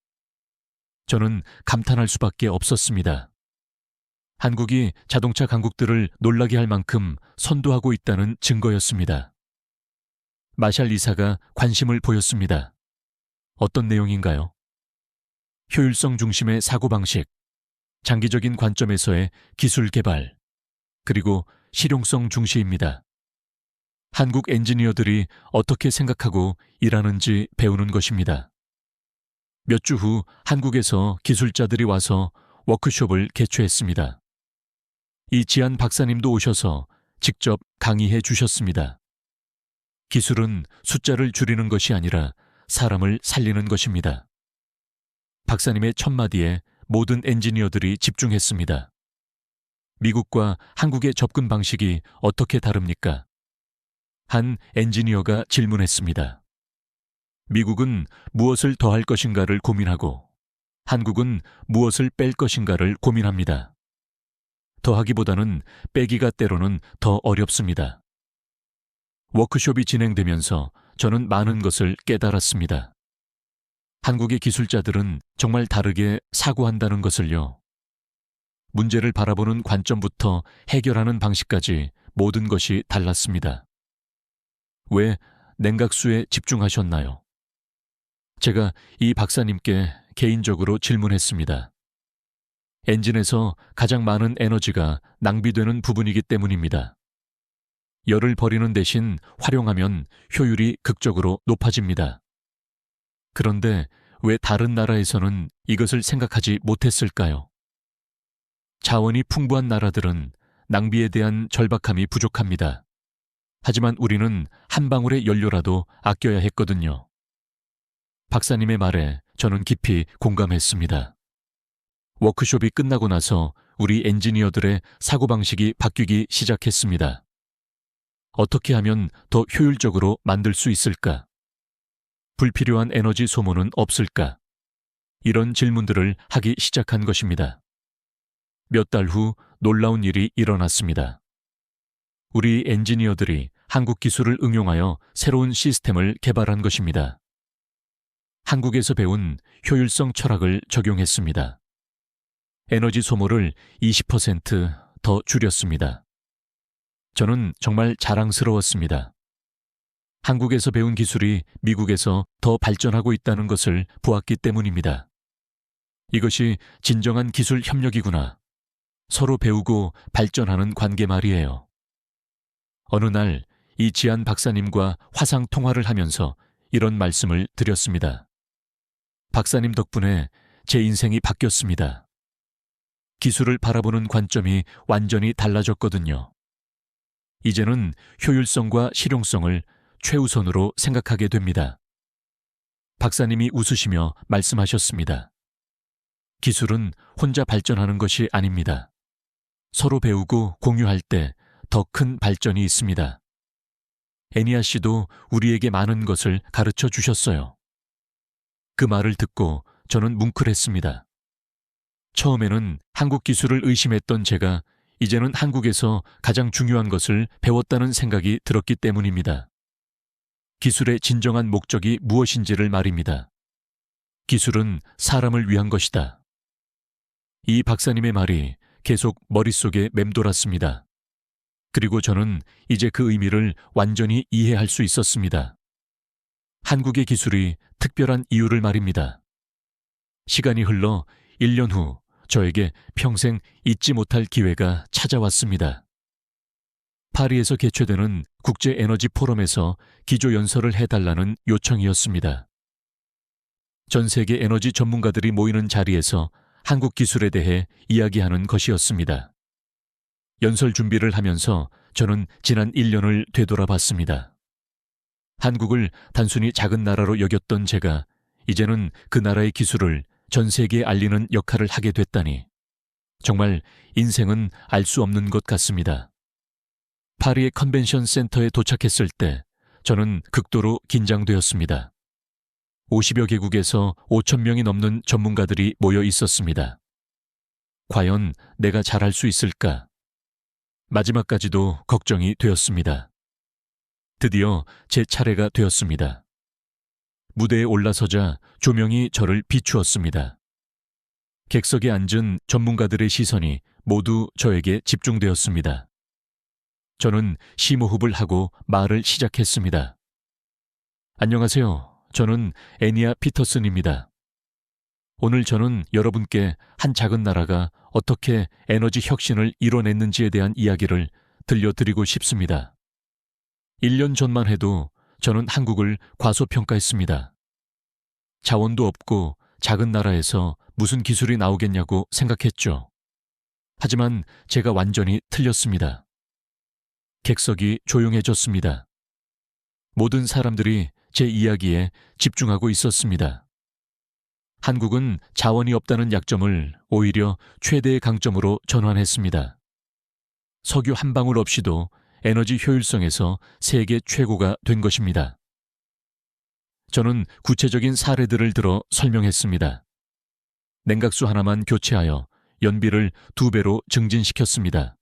저는 감탄할 수밖에 없었습니다. 한국이 자동차 강국들을 놀라게 할 만큼 선도하고 있다는 증거였습니다. 마샬 이사가 관심을 보였습니다. 어떤 내용인가요? 효율성 중심의 사고방식, 장기적인 관점에서의 기술 개발, 그리고 실용성 중시입니다. 한국 엔지니어들이 어떻게 생각하고 일하는지 배우는 것입니다. 몇 주 후 한국에서 기술자들이 와서 워크숍을 개최했습니다. 이지한 박사님도 오셔서 직접 강의해 주셨습니다. 기술은 숫자를 줄이는 것이 아니라 사람을 살리는 것입니다. 박사님의 첫마디에 모든 엔지니어들이 집중했습니다. 미국과 한국의 접근 방식이 어떻게 다릅니까? 한 엔지니어가 질문했습니다. 미국은 무엇을 더할 것인가를 고민하고 한국은 무엇을 뺄 것인가를 고민합니다. 더하기보다는 빼기가 때로는 더 어렵습니다. 워크숍이 진행되면서 저는 많은 것을 깨달았습니다. 한국의 기술자들은 정말 다르게 사고한다는 것을요. 문제를 바라보는 관점부터 해결하는 방식까지 모든 것이 달랐습니다. 왜 냉각수에 집중하셨나요? 제가 이 박사님께 개인적으로 질문했습니다. 엔진에서 가장 많은 에너지가 낭비되는 부분이기 때문입니다. 열을 버리는 대신 활용하면 효율이 극적으로 높아집니다. 그런데 왜 다른 나라에서는 이것을 생각하지 못했을까요? 자원이 풍부한 나라들은 낭비에 대한 절박함이 부족합니다. 하지만 우리는 한 방울의 연료라도 아껴야 했거든요. 박사님의 말에 저는 깊이 공감했습니다. 워크숍이 끝나고 나서 우리 엔지니어들의 사고방식이 바뀌기 시작했습니다. 어떻게 하면 더 효율적으로 만들 수 있을까? 불필요한 에너지 소모는 없을까? 이런 질문들을 하기 시작한 것입니다. 몇 달 후 놀라운 일이 일어났습니다. 우리 엔지니어들이 한국 기술을 응용하여 새로운 시스템을 개발한 것입니다. 한국에서 배운 효율성 철학을 적용했습니다. 에너지 소모를 20% 더 줄였습니다. 저는 정말 자랑스러웠습니다. 한국에서 배운 기술이 미국에서 더 발전하고 있다는 것을 보았기 때문입니다. 이것이 진정한 기술 협력이구나. 서로 배우고 발전하는 관계 말이에요. 어느 날 이지한 박사님과 화상 통화를 하면서 이런 말씀을 드렸습니다. 박사님 덕분에 제 인생이 바뀌었습니다. 기술을 바라보는 관점이 완전히 달라졌거든요. 이제는 효율성과 실용성을 최우선으로 생각하게 됩니다. 박사님이 웃으시며 말씀하셨습니다. 기술은 혼자 발전하는 것이 아닙니다. 서로 배우고 공유할 때 더 큰 발전이 있습니다. 애니아 씨도 우리에게 많은 것을 가르쳐 주셨어요. 그 말을 듣고 저는 뭉클했습니다. 처음에는 한국 기술을 의심했던 제가 이제는 한국에서 가장 중요한 것을 배웠다는 생각이 들었기 때문입니다. 기술의 진정한 목적이 무엇인지를 말입니다. 기술은 사람을 위한 것이다. 이 박사님의 말이 계속 머릿속에 맴돌았습니다. 그리고 저는 이제 그 의미를 완전히 이해할 수 있었습니다. 한국의 기술이 특별한 이유를 말입니다. 시간이 흘러 1년 후 저에게 평생 잊지 못할 기회가 찾아왔습니다. 파리에서 개최되는 국제에너지 포럼에서 기조연설을 해달라는 요청이었습니다. 전 세계 에너지 전문가들이 모이는 자리에서 한국 기술에 대해 이야기하는 것이었습니다. 연설 준비를 하면서 저는 지난 1년을 되돌아봤습니다. 한국을 단순히 작은 나라로 여겼던 제가 이제는 그 나라의 기술을 전 세계에 알리는 역할을 하게 됐다니 정말 인생은 알 수 없는 것 같습니다. 파리의 컨벤션 센터에 도착했을 때 저는 극도로 긴장되었습니다. 50여 개국에서 5천 명이 넘는 전문가들이 모여 있었습니다. 과연 내가 잘할 수 있을까? 마지막까지도 걱정이 되었습니다. 드디어 제 차례가 되었습니다. 무대에 올라서자 조명이 저를 비추었습니다. 객석에 앉은 전문가들의 시선이 모두 저에게 집중되었습니다. 저는 심호흡을 하고 말을 시작했습니다. 안녕하세요. 저는 애니아 피터슨입니다. 오늘 저는 여러분께 한 작은 나라가 어떻게 에너지 혁신을 이뤄냈는지에 대한 이야기를 들려드리고 싶습니다. 1년 전만 해도 저는 한국을 과소평가했습니다. 자원도 없고 작은 나라에서 무슨 기술이 나오겠냐고 생각했죠. 하지만 제가 완전히 틀렸습니다. 객석이 조용해졌습니다. 모든 사람들이 제 이야기에 집중하고 있었습니다. 한국은 자원이 없다는 약점을 오히려 최대의 강점으로 전환했습니다. 석유 한 방울 없이도 에너지 효율성에서 세계 최고가 된 것입니다. 저는 구체적인 사례들을 들어 설명했습니다. 냉각수 하나만 교체하여 연비를 2배로 증진시켰습니다.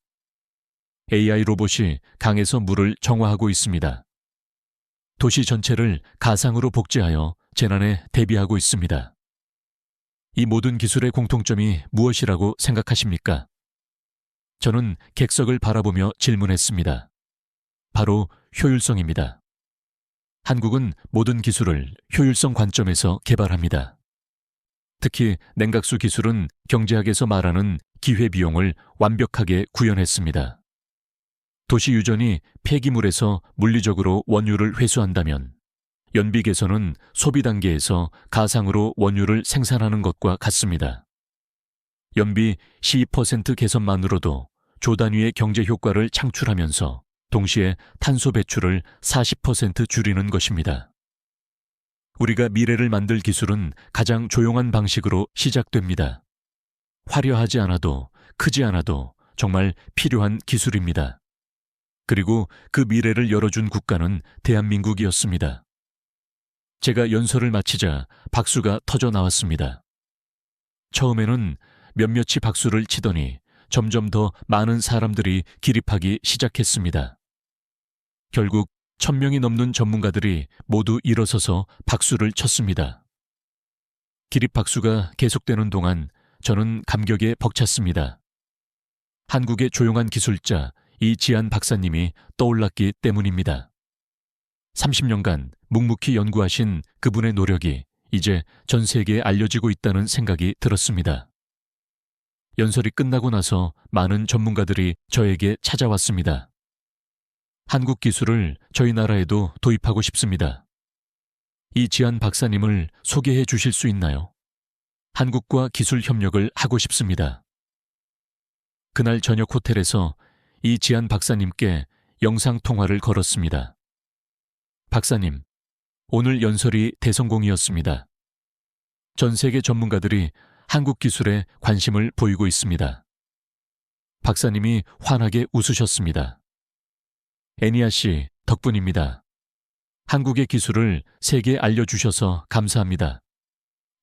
AI 로봇이 강에서 물을 정화하고 있습니다. 도시 전체를 가상으로 복제하여 재난에 대비하고 있습니다. 이 모든 기술의 공통점이 무엇이라고 생각하십니까? 저는 객석을 바라보며 질문했습니다. 바로 효율성입니다. 한국은 모든 기술을 효율성 관점에서 개발합니다. 특히 냉각수 기술은 경제학에서 말하는 기회비용을 완벽하게 구현했습니다. 도시 유전이 폐기물에서 물리적으로 원유를 회수한다면 연비 개선은 소비 단계에서 가상으로 원유를 생산하는 것과 같습니다. 연비 12% 개선만으로도 조 단위의 경제 효과를 창출하면서 동시에 탄소 배출을 40% 줄이는 것입니다. 우리가 미래를 만들 기술은 가장 조용한 방식으로 시작됩니다. 화려하지 않아도 크지 않아도 정말 필요한 기술입니다. 그리고 그 미래를 열어준 국가는 대한민국이었습니다. 제가 연설을 마치자 박수가 터져 나왔습니다. 처음에는 몇몇이 박수를 치더니 점점 더 많은 사람들이 기립하기 시작했습니다. 결국 1000명이 넘는 전문가들이 모두 일어서서 박수를 쳤습니다. 기립 박수가 계속되는 동안 저는 감격에 벅찼습니다. 한국의 조용한 기술자 이지한 박사님이 떠올랐기 때문입니다. 30년간 묵묵히 연구하신 그분의 노력이 이제 전 세계에 알려지고 있다는 생각이 들었습니다. 연설이 끝나고 나서 많은 전문가들이 저에게 찾아왔습니다. 한국 기술을 저희 나라에도 도입하고 싶습니다. 이지한 박사님을 소개해 주실 수 있나요? 한국과 기술 협력을 하고 싶습니다. 그날 저녁 호텔에서 이지한 박사님께 영상통화를 걸었습니다. 박사님, 오늘 연설이 대성공이었습니다. 전 세계 전문가들이 한국 기술에 관심을 보이고 있습니다. 박사님이 환하게 웃으셨습니다. 애니아 씨 덕분입니다. 한국의 기술을 세계에 알려주셔서 감사합니다.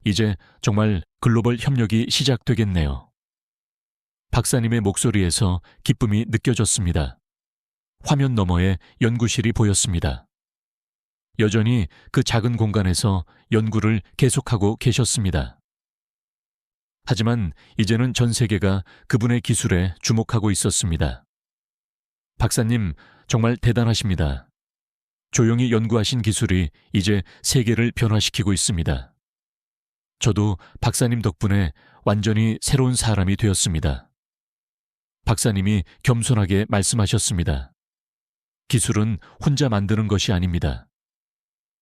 이제 정말 글로벌 협력이 시작되겠네요. 박사님의 목소리에서 기쁨이 느껴졌습니다. 화면 너머에 연구실이 보였습니다. 여전히 그 작은 공간에서 연구를 계속하고 계셨습니다. 하지만 이제는 전 세계가 그분의 기술에 주목하고 있었습니다. 박사님, 정말 대단하십니다. 조용히 연구하신 기술이 이제 세계를 변화시키고 있습니다. 저도 박사님 덕분에 완전히 새로운 사람이 되었습니다. 박사님이 겸손하게 말씀하셨습니다. 기술은 혼자 만드는 것이 아닙니다.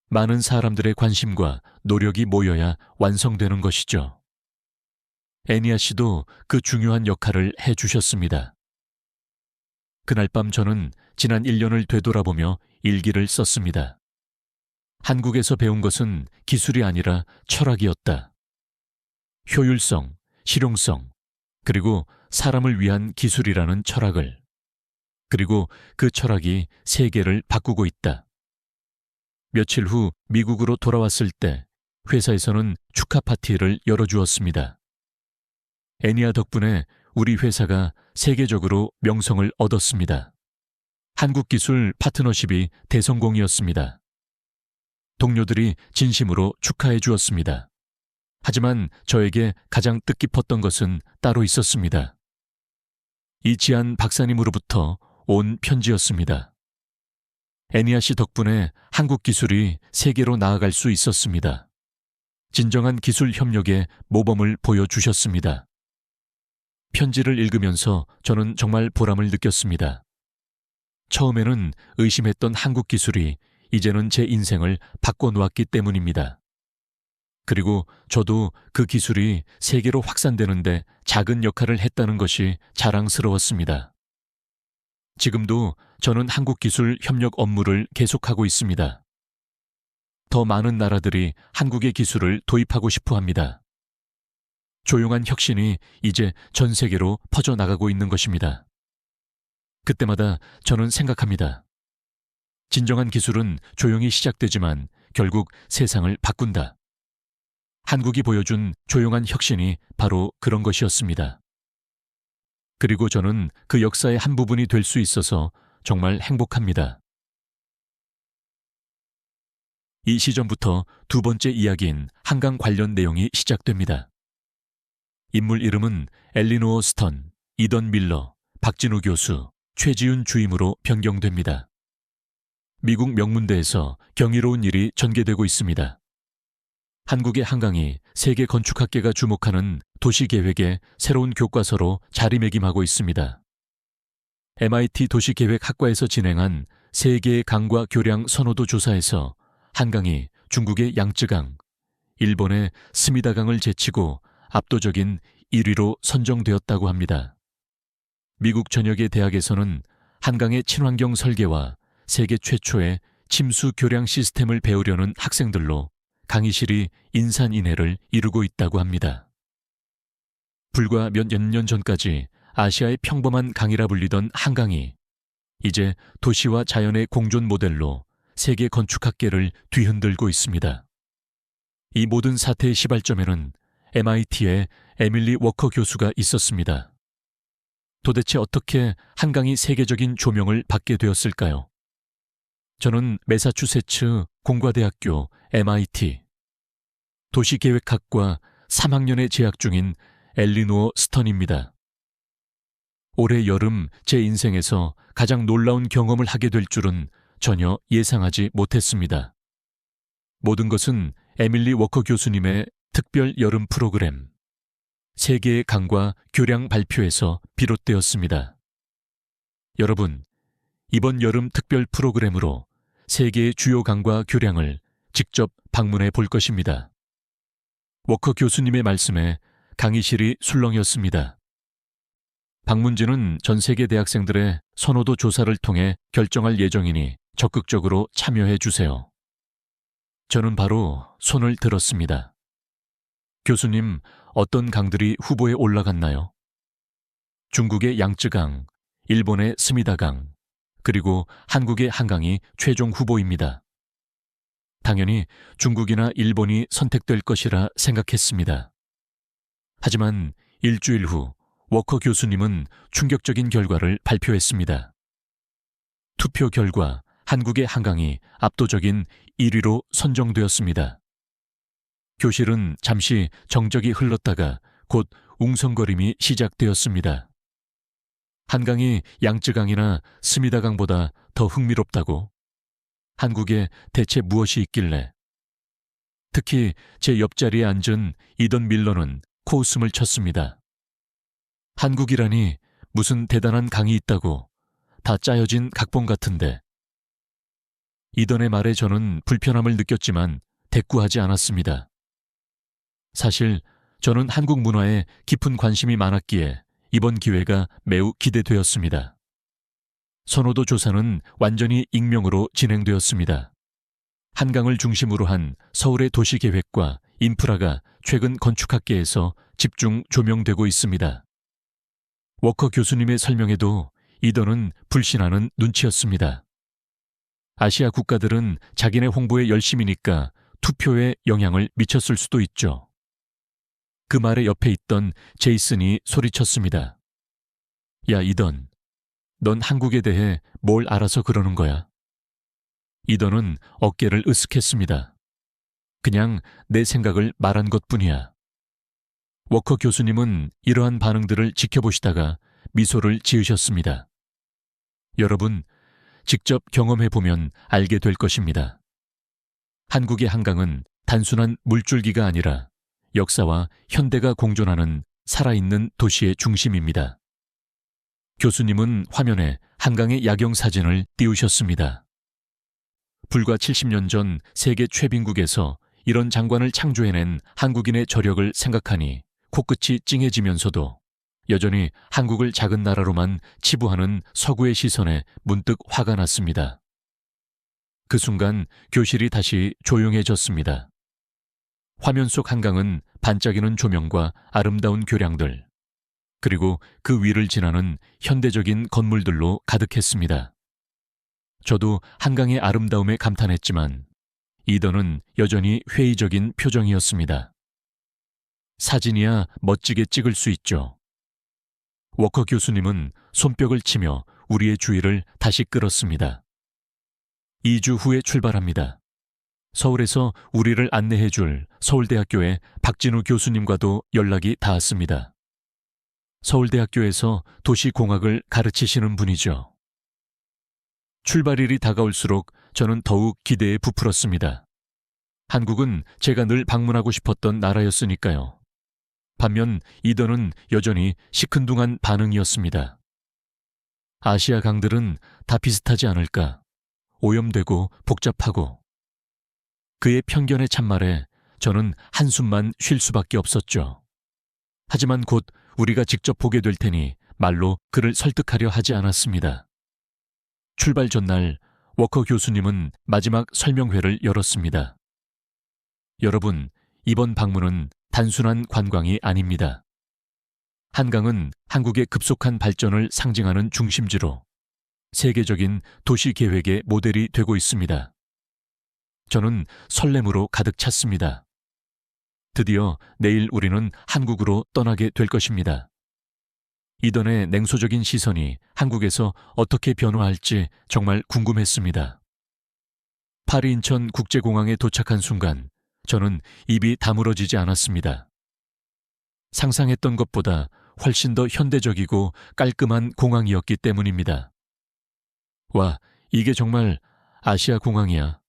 많은 사람들의 관심과 노력이 모여야 완성되는 것이죠. 애니아 씨도 그 중요한 역할을 해주셨습니다. 그날 밤 저는 지난 1년을 되돌아보며 일기를 썼습니다. 한국에서 배운 것은 기술이 아니라 철학이었다. 효율성, 실용성, 그리고 사람을 위한 기술이라는 철학을. 그리고 그 철학이 세계를 바꾸고 있다. 며칠 후 미국으로 돌아왔을 때 회사에서는 축하 파티를 열어주었습니다. 애니아 덕분에 우리 회사가 세계적으로 명성을 얻었습니다. 한국기술 파트너십이 대성공이었습니다. 동료들이 진심으로 축하해 주었습니다. 하지만 저에게 가장 뜻깊었던 것은 따로 있었습니다. 이지한 박사님으로부터 온 편지였습니다. 애니아 씨 덕분에 한국 기술이 세계로 나아갈 수 있었습니다. 진정한 기술 협력의 모범을 보여주셨습니다. 편지를 읽으면서 저는 정말 보람을 느꼈습니다. 처음에는 의심했던 한국 기술이 이제는 제 인생을 바꿔놓았기 때문입니다. 그리고 저도 그 기술이 세계로 확산되는데 작은 역할을 했다는 것이 자랑스러웠습니다. 지금도 저는 한국 기술 협력 업무를 계속하고 있습니다. 더 많은 나라들이 한국의 기술을 도입하고 싶어 합니다. 조용한 혁신이 이제 전 세계로 퍼져나가고 있는 것입니다. 그때마다 저는 생각합니다. 진정한 기술은 조용히 시작되지만 결국 세상을 바꾼다. 한국이 보여준 조용한 혁신이 바로 그런 것이었습니다. 그리고 저는 그 역사의 한 부분이 될 수 있어서 정말 행복합니다. 이 시점부터 두 번째 이야기인 한강 관련 내용이 시작됩니다. 인물 이름은 엘리노어 스턴, 이던 밀러, 박진우 교수, 최지윤 주임으로 변경됩니다. 미국 명문대에서 경이로운 일이 전개되고 있습니다. 한국의 한강이 세계 건축학계가 주목하는 도시계획의 새로운 교과서로 자리매김하고 있습니다. MIT 도시계획학과에서 진행한 세계의 강과 교량 선호도 조사에서 한강이 중국의 양쯔강, 일본의 스미다강을 제치고 압도적인 1위로 선정되었다고 합니다. 미국 전역의 대학에서는 한강의 친환경 설계와 세계 최초의 침수 교량 시스템을 배우려는 학생들로 강의실이 인산인해를 이루고 있다고 합니다. 불과 몇 년 전까지 아시아의 평범한 강이라 불리던 한강이 이제 도시와 자연의 공존 모델로 세계 건축학계를 뒤흔들고 있습니다. 이 모든 사태의 시발점에는 MIT의 에밀리 워커 교수가 있었습니다. 도대체 어떻게 한강이 세계적인 조명을 받게 되었을까요? 저는 매사추세츠 공과대학교 MIT 도시계획학과 3학년에 재학 중인 엘리노어 스턴입니다. 올해 여름 제 인생에서 가장 놀라운 경험을 하게 될 줄은 전혀 예상하지 못했습니다. 모든 것은 에밀리 워커 교수님의 특별 여름 프로그램 세계의 강과 교량 발표에서 비롯되었습니다. 여러분, 이번 여름 특별 프로그램으로 세계의 주요 강과 교량을 직접 방문해 볼 것입니다. 워커 교수님의 말씀에 강의실이 술렁이었습니다. 방문지는 전 세계 대학생들의 선호도 조사를 통해 결정할 예정이니 적극적으로 참여해 주세요. 저는 바로 손을 들었습니다. 교수님, 어떤 강들이 후보에 올라갔나요? 중국의 양쯔강, 일본의 스미다강, 그리고 한국의 한강이 최종 후보입니다. 당연히 중국이나 일본이 선택될 것이라 생각했습니다. 하지만 일주일 후 워커 교수님은 충격적인 결과를 발표했습니다. 투표 결과 한국의 한강이 압도적인 1위로 선정되었습니다. 교실은 잠시 정적이 흘렀다가 곧 웅성거림이 시작되었습니다. 한강이 양쯔강이나 스미다강보다 더 흥미롭다고? 한국에 대체 무엇이 있길래? 특히 제 옆자리에 앉은 이던 밀러는 코웃음을 쳤습니다. 한국이라니 무슨 대단한 강이 있다고, 다 짜여진 각본 같은데. 이던의 말에 저는 불편함을 느꼈지만 대꾸하지 않았습니다. 사실 저는 한국 문화에 깊은 관심이 많았기에 이번 기회가 매우 기대되었습니다. 선호도 조사는 완전히 익명으로 진행되었습니다. 한강을 중심으로 한 서울의 도시계획과 인프라가 최근 건축학계에서 집중 조명되고 있습니다. 워커 교수님의 설명에도 이던은 불신하는 눈치였습니다. 아시아 국가들은 자기네 홍보에 열심이니까 투표에 영향을 미쳤을 수도 있죠. 그 말의 옆에 있던 제이슨이 소리쳤습니다. 야, 이던. 넌 한국에 대해 뭘 알아서 그러는 거야? 이던은 어깨를 으쓱했습니다. 그냥 내 생각을 말한 것뿐이야. 워커 교수님은 이러한 반응들을 지켜보시다가 미소를 지으셨습니다. 여러분, 직접 경험해보면 알게 될 것입니다. 한국의 한강은 단순한 물줄기가 아니라 역사와 현대가 공존하는 살아있는 도시의 중심입니다. 교수님은 화면에 한강의 야경 사진을 띄우셨습니다. 불과 70년 전 세계 최빈국에서 이런 장관을 창조해낸 한국인의 저력을 생각하니 코끝이 찡해지면서도 여전히 한국을 작은 나라로만 치부하는 서구의 시선에 문득 화가 났습니다. 그 순간 교실이 다시 조용해졌습니다. 화면 속 한강은 반짝이는 조명과 아름다운 교량들, 그리고 그 위를 지나는 현대적인 건물들로 가득했습니다. 저도 한강의 아름다움에 감탄했지만 이던은 여전히 회의적인 표정이었습니다. 사진이야 멋지게 찍을 수 있죠. 워커 교수님은 손뼉을 치며 우리의 주의를 다시 끌었습니다. 2주 후에 출발합니다. 서울에서 우리를 안내해 줄 서울대학교의 박진우 교수님과도 연락이 닿았습니다. 서울대학교에서 도시공학을 가르치시는 분이죠. 출발일이 다가올수록 저는 더욱 기대에 부풀었습니다. 한국은 제가 늘 방문하고 싶었던 나라였으니까요. 반면 이던은 여전히 시큰둥한 반응이었습니다. 아시아 강들은 다 비슷하지 않을까? 오염되고 복잡하고. 그의 편견의 찬말에 저는 한숨만 쉴 수밖에 없었죠. 하지만 곧 우리가 직접 보게 될 테니 말로 그를 설득하려 하지 않았습니다. 출발 전날 워커 교수님은 마지막 설명회를 열었습니다. 여러분, 이번 방문은 단순한 관광이 아닙니다. 한강은 한국의 급속한 발전을 상징하는 중심지로 세계적인 도시 계획의 모델이 되고 있습니다. 저는 설렘으로 가득 찼습니다. 드디어 내일 우리는 한국으로 떠나게 될 것입니다. 이던의 냉소적인 시선이 한국에서 어떻게 변화할지 정말 궁금했습니다. 파리 인천 국제공항에 도착한 순간 저는 입이 다물어지지 않았습니다. 상상했던 것보다 훨씬 더 현대적이고 깔끔한 공항이었기 때문입니다. 와, 이게 정말 아시아 공항이야.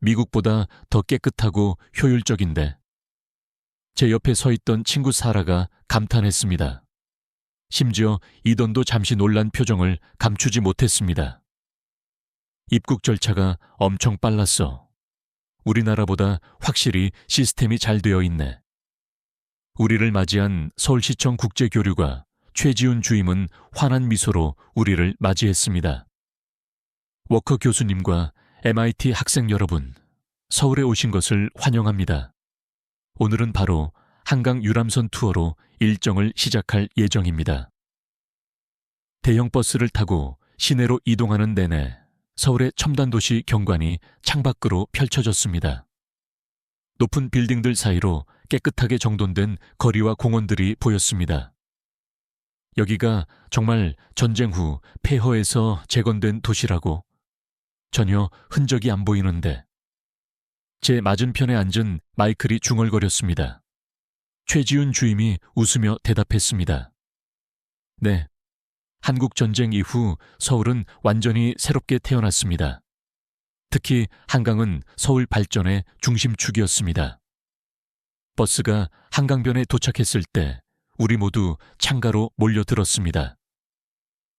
미국보다 더 깨끗하고 효율적인데. 제 옆에 서 있던 친구 사라가 감탄했습니다. 심지어 이던도 잠시 놀란 표정을 감추지 못했습니다. 입국 절차가 엄청 빨랐어. 우리나라보다 확실히 시스템이 잘 되어 있네. 우리를 맞이한 서울시청 국제교류과 최지훈 주임은 환한 미소로 우리를 맞이했습니다. 워커 교수님과 MIT 학생 여러분, 서울에 오신 것을 환영합니다. 오늘은 바로 한강 유람선 투어로 일정을 시작할 예정입니다. 대형 버스를 타고 시내로 이동하는 내내 서울의 첨단도시 경관이 창밖으로 펼쳐졌습니다. 높은 빌딩들 사이로 깨끗하게 정돈된 거리와 공원들이 보였습니다. 여기가 정말 전쟁 후 폐허에서 재건된 도시라고? 전혀 흔적이 안 보이는데. 제 맞은편에 앉은 마이클이 중얼거렸습니다. 최지훈 주임이 웃으며 대답했습니다. 네, 한국 전쟁 이후 서울은 완전히 새롭게 태어났습니다. 특히 한강은 서울 발전의 중심축이었습니다. 버스가 한강변에 도착했을 때 우리 모두 창가로 몰려들었습니다.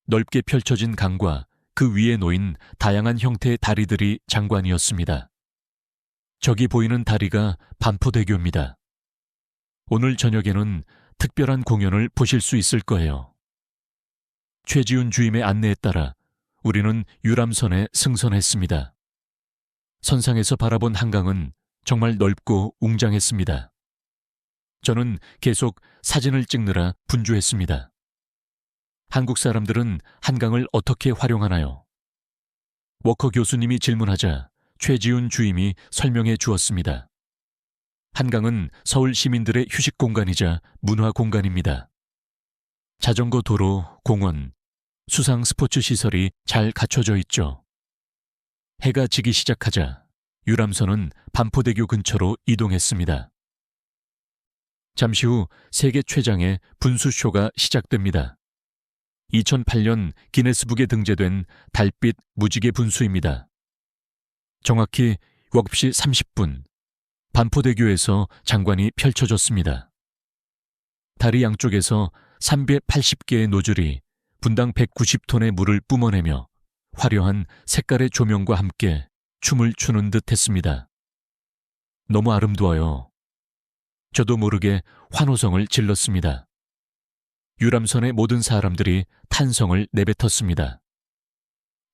넓게 펼쳐진 강과 그 위에 놓인 다양한 형태의 다리들이 장관이었습니다. 저기 보이는 다리가 반포대교입니다. 오늘 저녁에는 특별한 공연을 보실 수 있을 거예요. 최지훈 주임의 안내에 따라 우리는 유람선에 승선했습니다. 선상에서 바라본 한강은 정말 넓고 웅장했습니다. 저는 계속 사진을 찍느라 분주했습니다. 한국 사람들은 한강을 어떻게 활용하나요? 워커 교수님이 질문하자 최지훈 주임이 설명해 주었습니다. 한강은 서울 시민들의 휴식 공간이자 문화 공간입니다. 자전거 도로, 공원, 수상 스포츠 시설이 잘 갖춰져 있죠. 해가 지기 시작하자 유람선은 반포대교 근처로 이동했습니다. 잠시 후 세계 최장의 분수쇼가 시작됩니다. 2008년 기네스북에 등재된 달빛 무지개 분수입니다. 정확히 7시 30분 반포대교에서 장관이 펼쳐졌습니다. 다리 양쪽에서 380개의 노즐이 분당 190톤의 물을 뿜어내며 화려한 색깔의 조명과 함께 춤을 추는 듯 했습니다. 너무 아름다워요. 저도 모르게 환호성을 질렀습니다. 유람선의 모든 사람들이 탄성을 내뱉었습니다.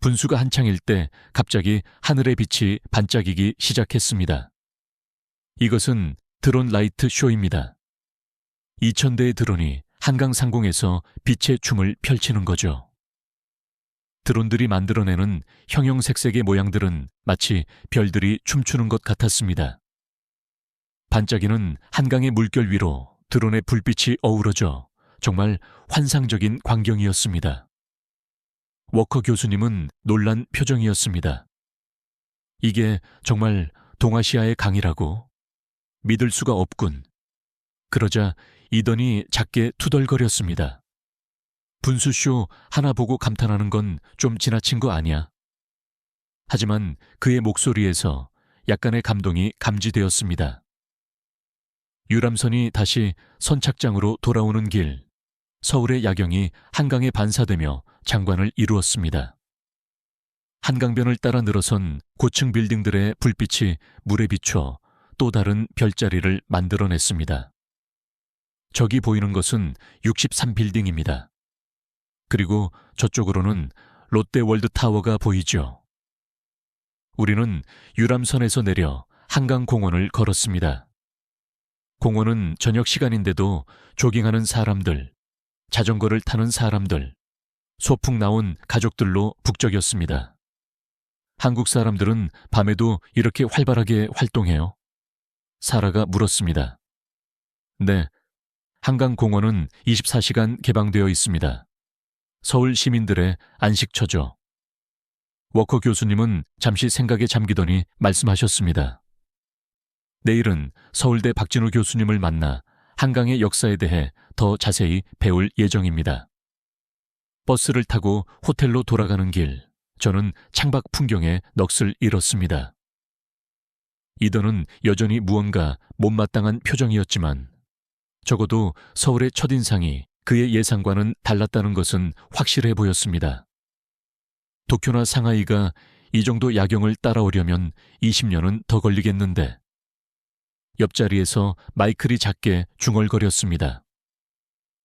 분수가 한창일 때 갑자기 하늘의 빛이 반짝이기 시작했습니다. 이것은 드론 라이트 쇼입니다. 2000대의 드론이 한강 상공에서 빛의 춤을 펼치는 거죠. 드론들이 만들어내는 형형색색의 모양들은 마치 별들이 춤추는 것 같았습니다. 반짝이는 한강의 물결 위로 드론의 불빛이 어우러져 정말 환상적인 광경이었습니다. 워커 교수님은 놀란 표정이었습니다. 이게 정말 동아시아의 강이라고? 믿을 수가 없군. 그러자 이던이 작게 투덜거렸습니다. 분수쇼 하나 보고 감탄하는 건 좀 지나친 거 아니야? 하지만 그의 목소리에서 약간의 감동이 감지되었습니다. 유람선이 다시 선착장으로 돌아오는 길, 서울의 야경이 한강에 반사되며 장관을 이루었습니다. 한강변을 따라 늘어선 고층 빌딩들의 불빛이 물에 비춰 또 다른 별자리를 만들어냈습니다. 저기 보이는 것은 63빌딩입니다. 그리고 저쪽으로는 롯데월드타워가 보이죠. 우리는 유람선에서 내려 한강공원을 걸었습니다. 공원은 저녁 시간인데도 조깅하는 사람들, 자전거를 타는 사람들, 소풍 나온 가족들로 북적였습니다. 한국 사람들은 밤에도 이렇게 활발하게 활동해요? 사라가 물었습니다. 네, 한강공원은 24시간 개방되어 있습니다. 서울 시민들의 안식처죠. 워커 교수님은 잠시 생각에 잠기더니 말씀하셨습니다. 내일은 서울대 박진우 교수님을 만나 한강의 역사에 대해 더 자세히 배울 예정입니다. 버스를 타고 호텔로 돌아가는 길, 저는 창밖 풍경에 넋을 잃었습니다. 이던은 여전히 무언가 못마땅한 표정이었지만 적어도 서울의 첫인상이 그의 예상과는 달랐다는 것은 확실해 보였습니다. 도쿄나 상하이가 이 정도 야경을 따라오려면 20년은 더 걸리겠는데. 옆자리에서 마이클이 작게 중얼거렸습니다.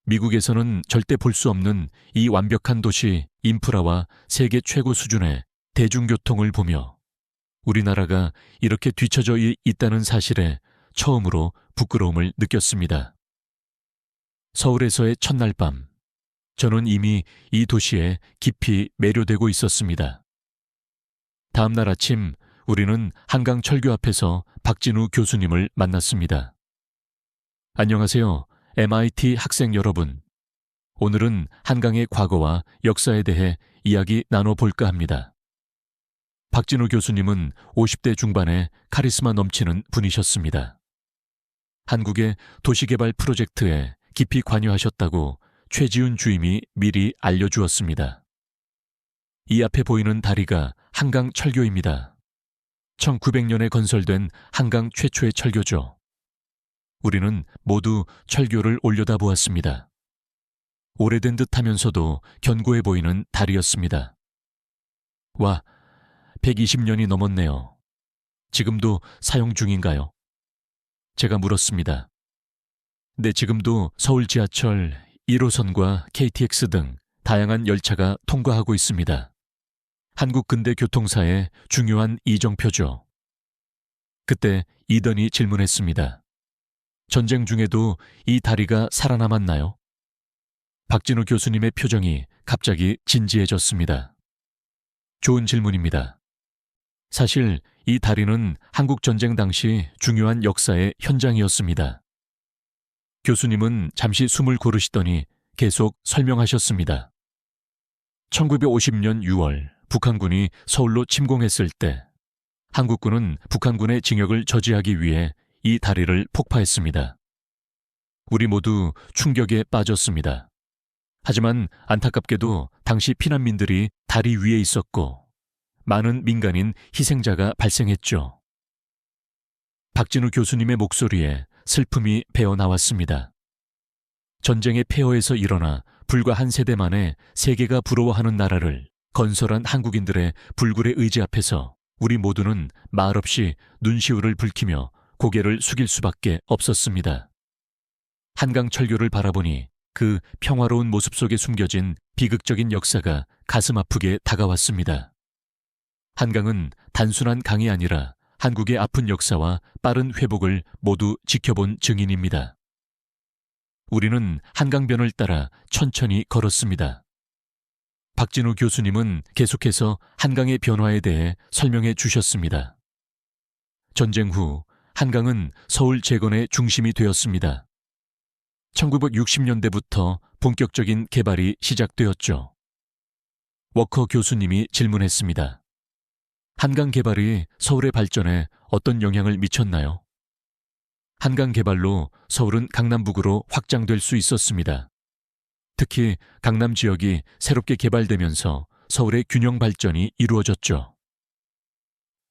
미국에서는 절대 볼 수 없는 이 완벽한 도시 인프라와 세계 최고 수준의 대중교통을 보며 우리나라가 이렇게 뒤처져 있다는 사실에 처음으로 부끄러움을 느꼈습니다. 서울에서의 첫날 밤, 저는 이미 이 도시에 깊이 매료되고 있었습니다. 다음 날 아침 우리는 한강 철교 앞에서 박진우 교수님을 만났습니다. 안녕하세요, MIT 학생 여러분. 오늘은 한강의 과거와 역사에 대해 이야기 나눠볼까 합니다. 박진우 교수님은 50대 중반의 카리스마 넘치는 분이셨습니다. 한국의 도시개발 프로젝트에 깊이 관여하셨다고 최지훈 주임이 미리 알려주었습니다. 이 앞에 보이는 다리가 한강 철교입니다. 1900년에 건설된 한강 최초의 철교죠. 우리는 모두 철교를 올려다보았습니다. 오래된 듯 하면서도 견고해 보이는 다리였습니다. 와, 120년이 넘었네요. 지금도 사용 중인가요? 제가 물었습니다. 네, 지금도 서울 지하철 1호선과 KTX 등 다양한 열차가 통과하고 있습니다. 한국 근대 교통사의 중요한 이정표죠. 그때 이던이 질문했습니다. 전쟁 중에도 이 다리가 살아남았나요? 박진우 교수님의 표정이 갑자기 진지해졌습니다. 좋은 질문입니다. 사실 이 다리는 한국 전쟁 당시 중요한 역사의 현장이었습니다. 교수님은 잠시 숨을 고르시더니 계속 설명하셨습니다. 1950년 6월 북한군이 서울로 침공했을 때 한국군은 북한군의 진격을 저지하기 위해 이 다리를 폭파했습니다. 우리 모두 충격에 빠졌습니다. 하지만 안타깝게도 당시 피난민들이 다리 위에 있었고 많은 민간인 희생자가 발생했죠. 박진우 교수님의 목소리에 슬픔이 배어나왔습니다. 전쟁의 폐허에서 일어나 불과 한 세대 만에 세계가 부러워하는 나라를 건설한 한국인들의 불굴의 의지 앞에서 우리 모두는 말없이 눈시울을 붉히며 고개를 숙일 수밖에 없었습니다. 한강 철교를 바라보니 그 평화로운 모습 속에 숨겨진 비극적인 역사가 가슴 아프게 다가왔습니다. 한강은 단순한 강이 아니라 한국의 아픈 역사와 빠른 회복을 모두 지켜본 증인입니다. 우리는 한강변을 따라 천천히 걸었습니다. 박진우 교수님은 계속해서 한강의 변화에 대해 설명해 주셨습니다. 전쟁 후 한강은 서울 재건의 중심이 되었습니다. 1960년대부터 본격적인 개발이 시작되었죠. 워커 교수님이 질문했습니다. 한강 개발이 서울의 발전에 어떤 영향을 미쳤나요? 한강 개발로 서울은 강남북으로 확장될 수 있었습니다. 특히 강남 지역이 새롭게 개발되면서 서울의 균형 발전이 이루어졌죠.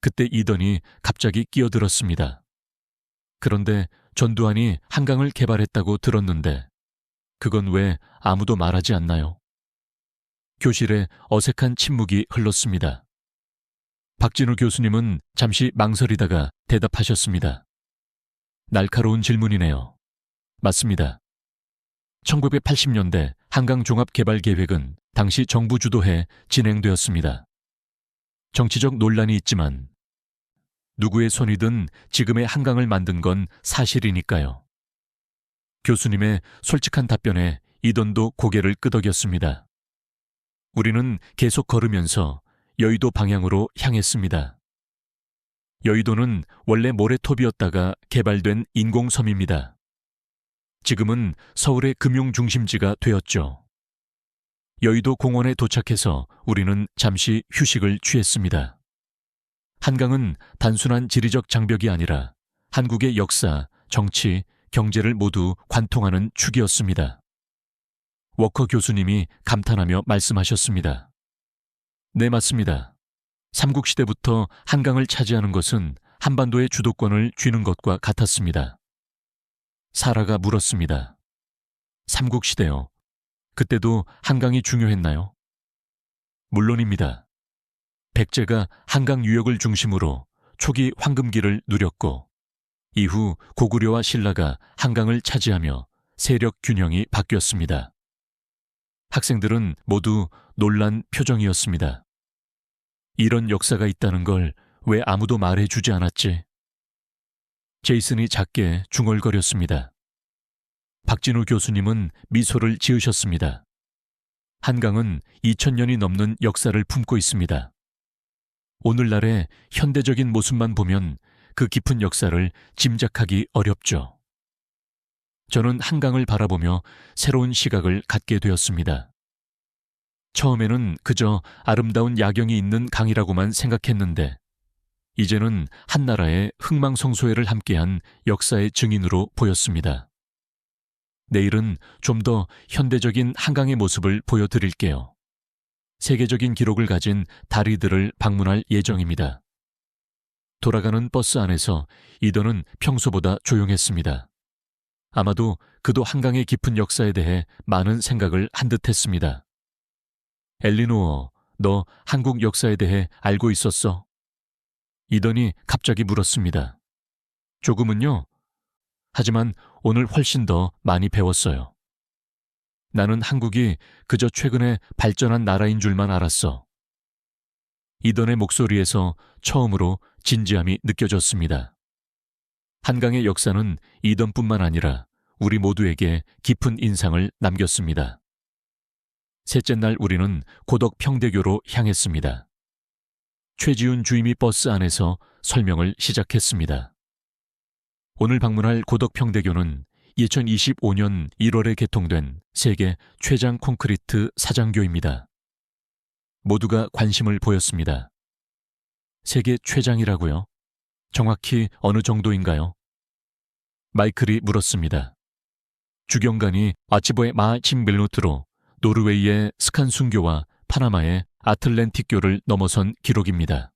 그때 이던이 갑자기 끼어들었습니다. 그런데 전두환이 한강을 개발했다고 들었는데 그건 왜 아무도 말하지 않나요? 교실에 어색한 침묵이 흘렀습니다. 박진우 교수님은 잠시 망설이다가 대답하셨습니다. 날카로운 질문이네요. 맞습니다. 1980년대 한강종합개발계획은 당시 정부 주도해 진행되었습니다. 정치적 논란이 있지만 누구의 손이든 지금의 한강을 만든 건 사실이니까요. 교수님의 솔직한 답변에 이던도 고개를 끄덕였습니다. 우리는 계속 걸으면서 여의도 방향으로 향했습니다. 여의도는 원래 모래톱이었다가 개발된 인공섬입니다. 지금은 서울의 금융중심지가 되었죠. 여의도 공원에 도착해서 우리는 잠시 휴식을 취했습니다. 한강은 단순한 지리적 장벽이 아니라 한국의 역사, 정치, 경제를 모두 관통하는 축이었습니다. 워커 교수님이 감탄하며 말씀하셨습니다. 네, 맞습니다. 삼국시대부터 한강을 차지하는 것은 한반도의 주도권을 쥐는 것과 같았습니다. 사라가 물었습니다. 삼국시대요. 그때도 한강이 중요했나요? 물론입니다. 백제가 한강 유역을 중심으로 초기 황금기를 누렸고 이후 고구려와 신라가 한강을 차지하며 세력 균형이 바뀌었습니다. 학생들은 모두 놀란 표정이었습니다. 이런 역사가 있다는 걸 왜 아무도 말해주지 않았지? 제이슨이 작게 중얼거렸습니다. 박진우 교수님은 미소를 지으셨습니다. 한강은 2000년이 넘는 역사를 품고 있습니다. 오늘날의 현대적인 모습만 보면 그 깊은 역사를 짐작하기 어렵죠. 저는 한강을 바라보며 새로운 시각을 갖게 되었습니다. 처음에는 그저 아름다운 야경이 있는 강이라고만 생각했는데 이제는 한나라의 흥망성쇠를 함께한 역사의 증인으로 보였습니다. 내일은 좀 더 현대적인 한강의 모습을 보여드릴게요. 세계적인 기록을 가진 다리들을 방문할 예정입니다. 돌아가는 버스 안에서 이던은 평소보다 조용했습니다. 아마도 그도 한강의 깊은 역사에 대해 많은 생각을 한 듯했습니다. 엘리노어, 너 한국 역사에 대해 알고 있었어? 이던이 갑자기 물었습니다. 조금은요. 하지만 오늘 훨씬 더 많이 배웠어요. 나는 한국이 그저 최근에 발전한 나라인 줄만 알았어. 이던의 목소리에서 처음으로 진지함이 느껴졌습니다. 한강의 역사는 이던뿐만 아니라 우리 모두에게 깊은 인상을 남겼습니다. 셋째 날 우리는 고덕평대교로 향했습니다. 최지훈 주임이 버스 안에서 설명을 시작했습니다. 오늘 방문할 고덕평대교는 2025년 1월에 개통된 세계 최장 콘크리트 사장교입니다. 모두가 관심을 보였습니다. 세계 최장이라고요? 정확히 어느 정도인가요? 마이클이 물었습니다. 주경관이 아치보의 마침밀루트로 노르웨이의 스칸순교와 파나마의 아틀랜틱교를 넘어선 기록입니다.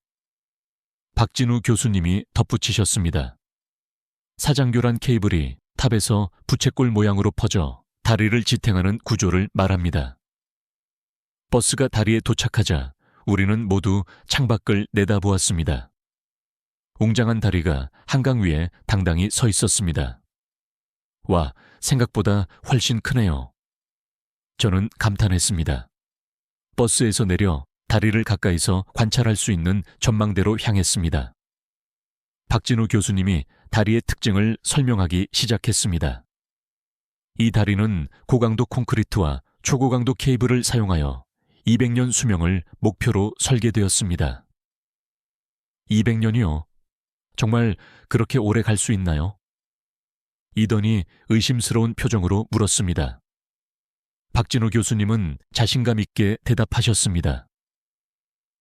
박진우 교수님이 덧붙이셨습니다. 사장교란 케이블이 탑에서 부채꼴 모양으로 퍼져 다리를 지탱하는 구조를 말합니다. 버스가 다리에 도착하자 우리는 모두 창밖을 내다보았습니다. 웅장한 다리가 한강 위에 당당히 서 있었습니다. 와, 생각보다 훨씬 크네요. 저는 감탄했습니다. 버스에서 내려 다리를 가까이서 관찰할 수 있는 전망대로 향했습니다. 박진우 교수님이 다리의 특징을 설명하기 시작했습니다. 이 다리는 고강도 콘크리트와 초고강도 케이블을 사용하여 200년 수명을 목표로 설계되었습니다. 200년이요? 정말 그렇게 오래 갈 수 있나요? 이던이 의심스러운 표정으로 물었습니다. 박진호 교수님은 자신감 있게 대답하셨습니다.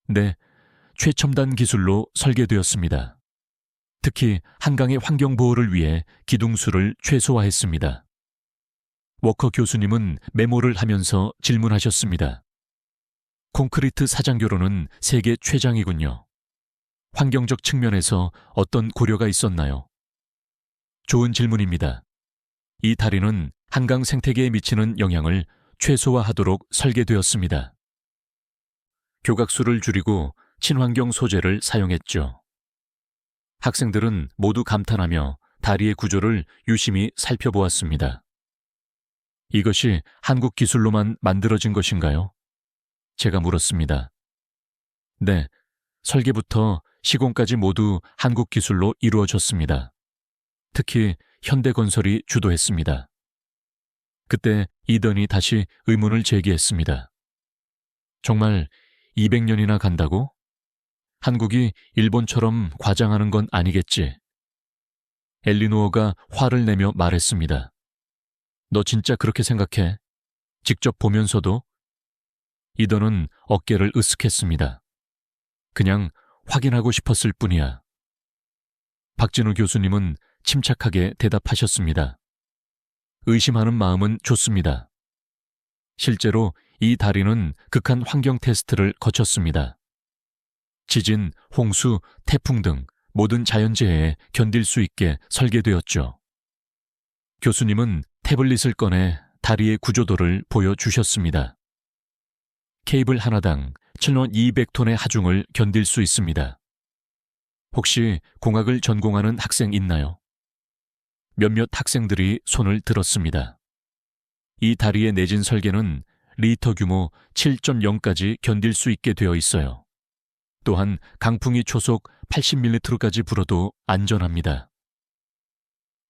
네, 최첨단 기술로 설계되었습니다. 특히 한강의 환경보호를 위해 기둥수를 최소화했습니다. 워커 교수님은 메모를 하면서 질문하셨습니다. 콘크리트 사장교로는 세계 최장이군요. 환경적 측면에서 어떤 고려가 있었나요? 좋은 질문입니다. 이 다리는 한강 생태계에 미치는 영향을 최소화하도록 설계되었습니다. 교각수를 줄이고 친환경 소재를 사용했죠. 학생들은 모두 감탄하며 다리의 구조를 유심히 살펴보았습니다. 이것이 한국 기술로만 만들어진 것인가요? 제가 물었습니다. 네, 설계부터 시공까지 모두 한국 기술로 이루어졌습니다. 특히 현대건설이 주도했습니다. 그때 이던이 다시 의문을 제기했습니다. 정말 200년이나 간다고? 한국이 일본처럼 과장하는 건 아니겠지? 엘리노어가 화를 내며 말했습니다. 너 진짜 그렇게 생각해? 직접 보면서도? 이던은 어깨를 으쓱했습니다. 그냥 확인하고 싶었을 뿐이야. 박진우 교수님은 침착하게 대답하셨습니다. 의심하는 마음은 좋습니다. 실제로 이 다리는 극한 환경 테스트를 거쳤습니다. 지진, 홍수, 태풍 등 모든 자연재해에 견딜 수 있게 설계되었죠. 교수님은 태블릿을 꺼내 다리의 구조도를 보여주셨습니다. 케이블 하나당 7,200톤의 하중을 견딜 수 있습니다. 혹시 공학을 전공하는 학생 있나요? 몇몇 학생들이 손을 들었습니다. 이 다리의 내진 설계는 리터 규모 7.0까지 견딜 수 있게 되어 있어요. 또한 강풍이 초속 80m까지 불어도 안전합니다.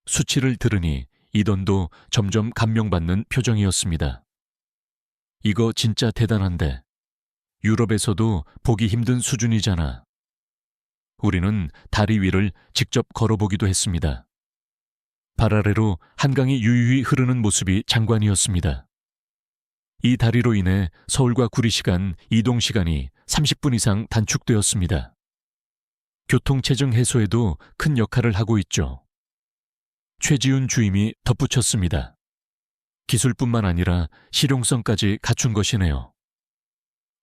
수치를 들으니 이던도 점점 감명받는 표정이었습니다. 이거 진짜 대단한데 유럽에서도 보기 힘든 수준이잖아. 우리는 다리 위를 직접 걸어보기도 했습니다. 발 아래로 한강이 유유히 흐르는 모습이 장관이었습니다. 이 다리로 인해 서울과 구리시 간 이동 시간이 30분 이상 단축되었습니다. 교통체증 해소에도 큰 역할을 하고 있죠. 최지훈 주임이 덧붙였습니다. 기술뿐만 아니라 실용성까지 갖춘 것이네요.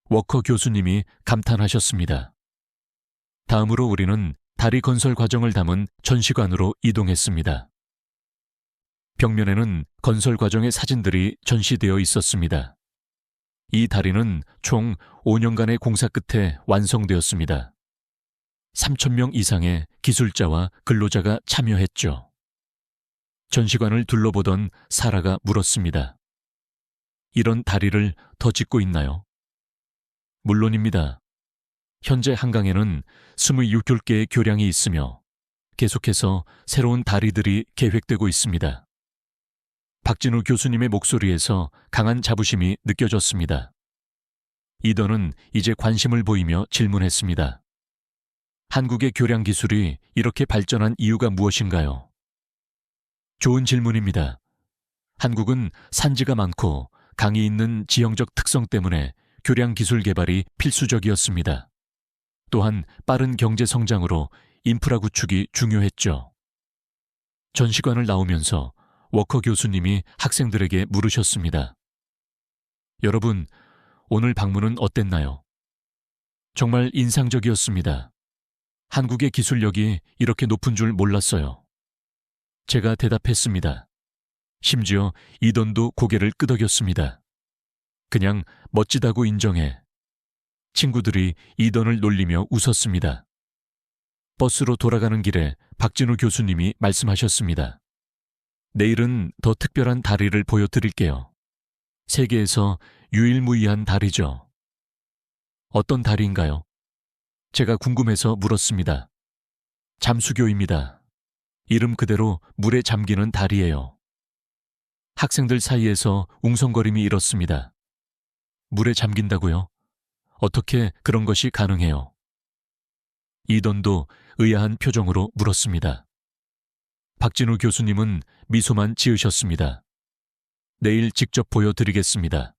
워커 교수님이 감탄하셨습니다. 다음으로 우리는 다리 건설 과정을 담은 전시관으로 이동했습니다. 벽면에는 건설 과정의 사진들이 전시되어 있었습니다. 이 다리는 총 5년간의 공사 끝에 완성되었습니다. 3,000명 이상의 기술자와 근로자가 참여했죠. 전시관을 둘러보던 사라가 물었습니다. 이런 다리를 더 짓고 있나요? 물론입니다. 현재 한강에는 26개의 교량이 있으며 계속해서 새로운 다리들이 계획되고 있습니다. 박진우 교수님의 목소리에서 강한 자부심이 느껴졌습니다. 이던은 이제 관심을 보이며 질문했습니다. 한국의 교량 기술이 이렇게 발전한 이유가 무엇인가요? 좋은 질문입니다. 한국은 산지가 많고 강이 있는 지형적 특성 때문에 교량 기술 개발이 필수적이었습니다. 또한 빠른 경제 성장으로 인프라 구축이 중요했죠. 전시관을 나오면서 워커 교수님이 학생들에게 물으셨습니다. 여러분, 오늘 방문은 어땠나요? 정말 인상적이었습니다. 한국의 기술력이 이렇게 높은 줄 몰랐어요. 제가 대답했습니다. 심지어 이던도 고개를 끄덕였습니다. 그냥 멋지다고 인정해. 친구들이 이던을 놀리며 웃었습니다. 버스로 돌아가는 길에 박진우 교수님이 말씀하셨습니다. 내일은 더 특별한 다리를 보여드릴게요. 세계에서 유일무이한 다리죠. 어떤 다리인가요? 제가 궁금해서 물었습니다. 잠수교입니다. 이름 그대로 물에 잠기는 다리예요. 학생들 사이에서 웅성거림이 일었습니다. 물에 잠긴다고요? 어떻게 그런 것이 가능해요? 이던도 의아한 표정으로 물었습니다. 박진우 교수님은 미소만 지으셨습니다. 내일 직접 보여드리겠습니다.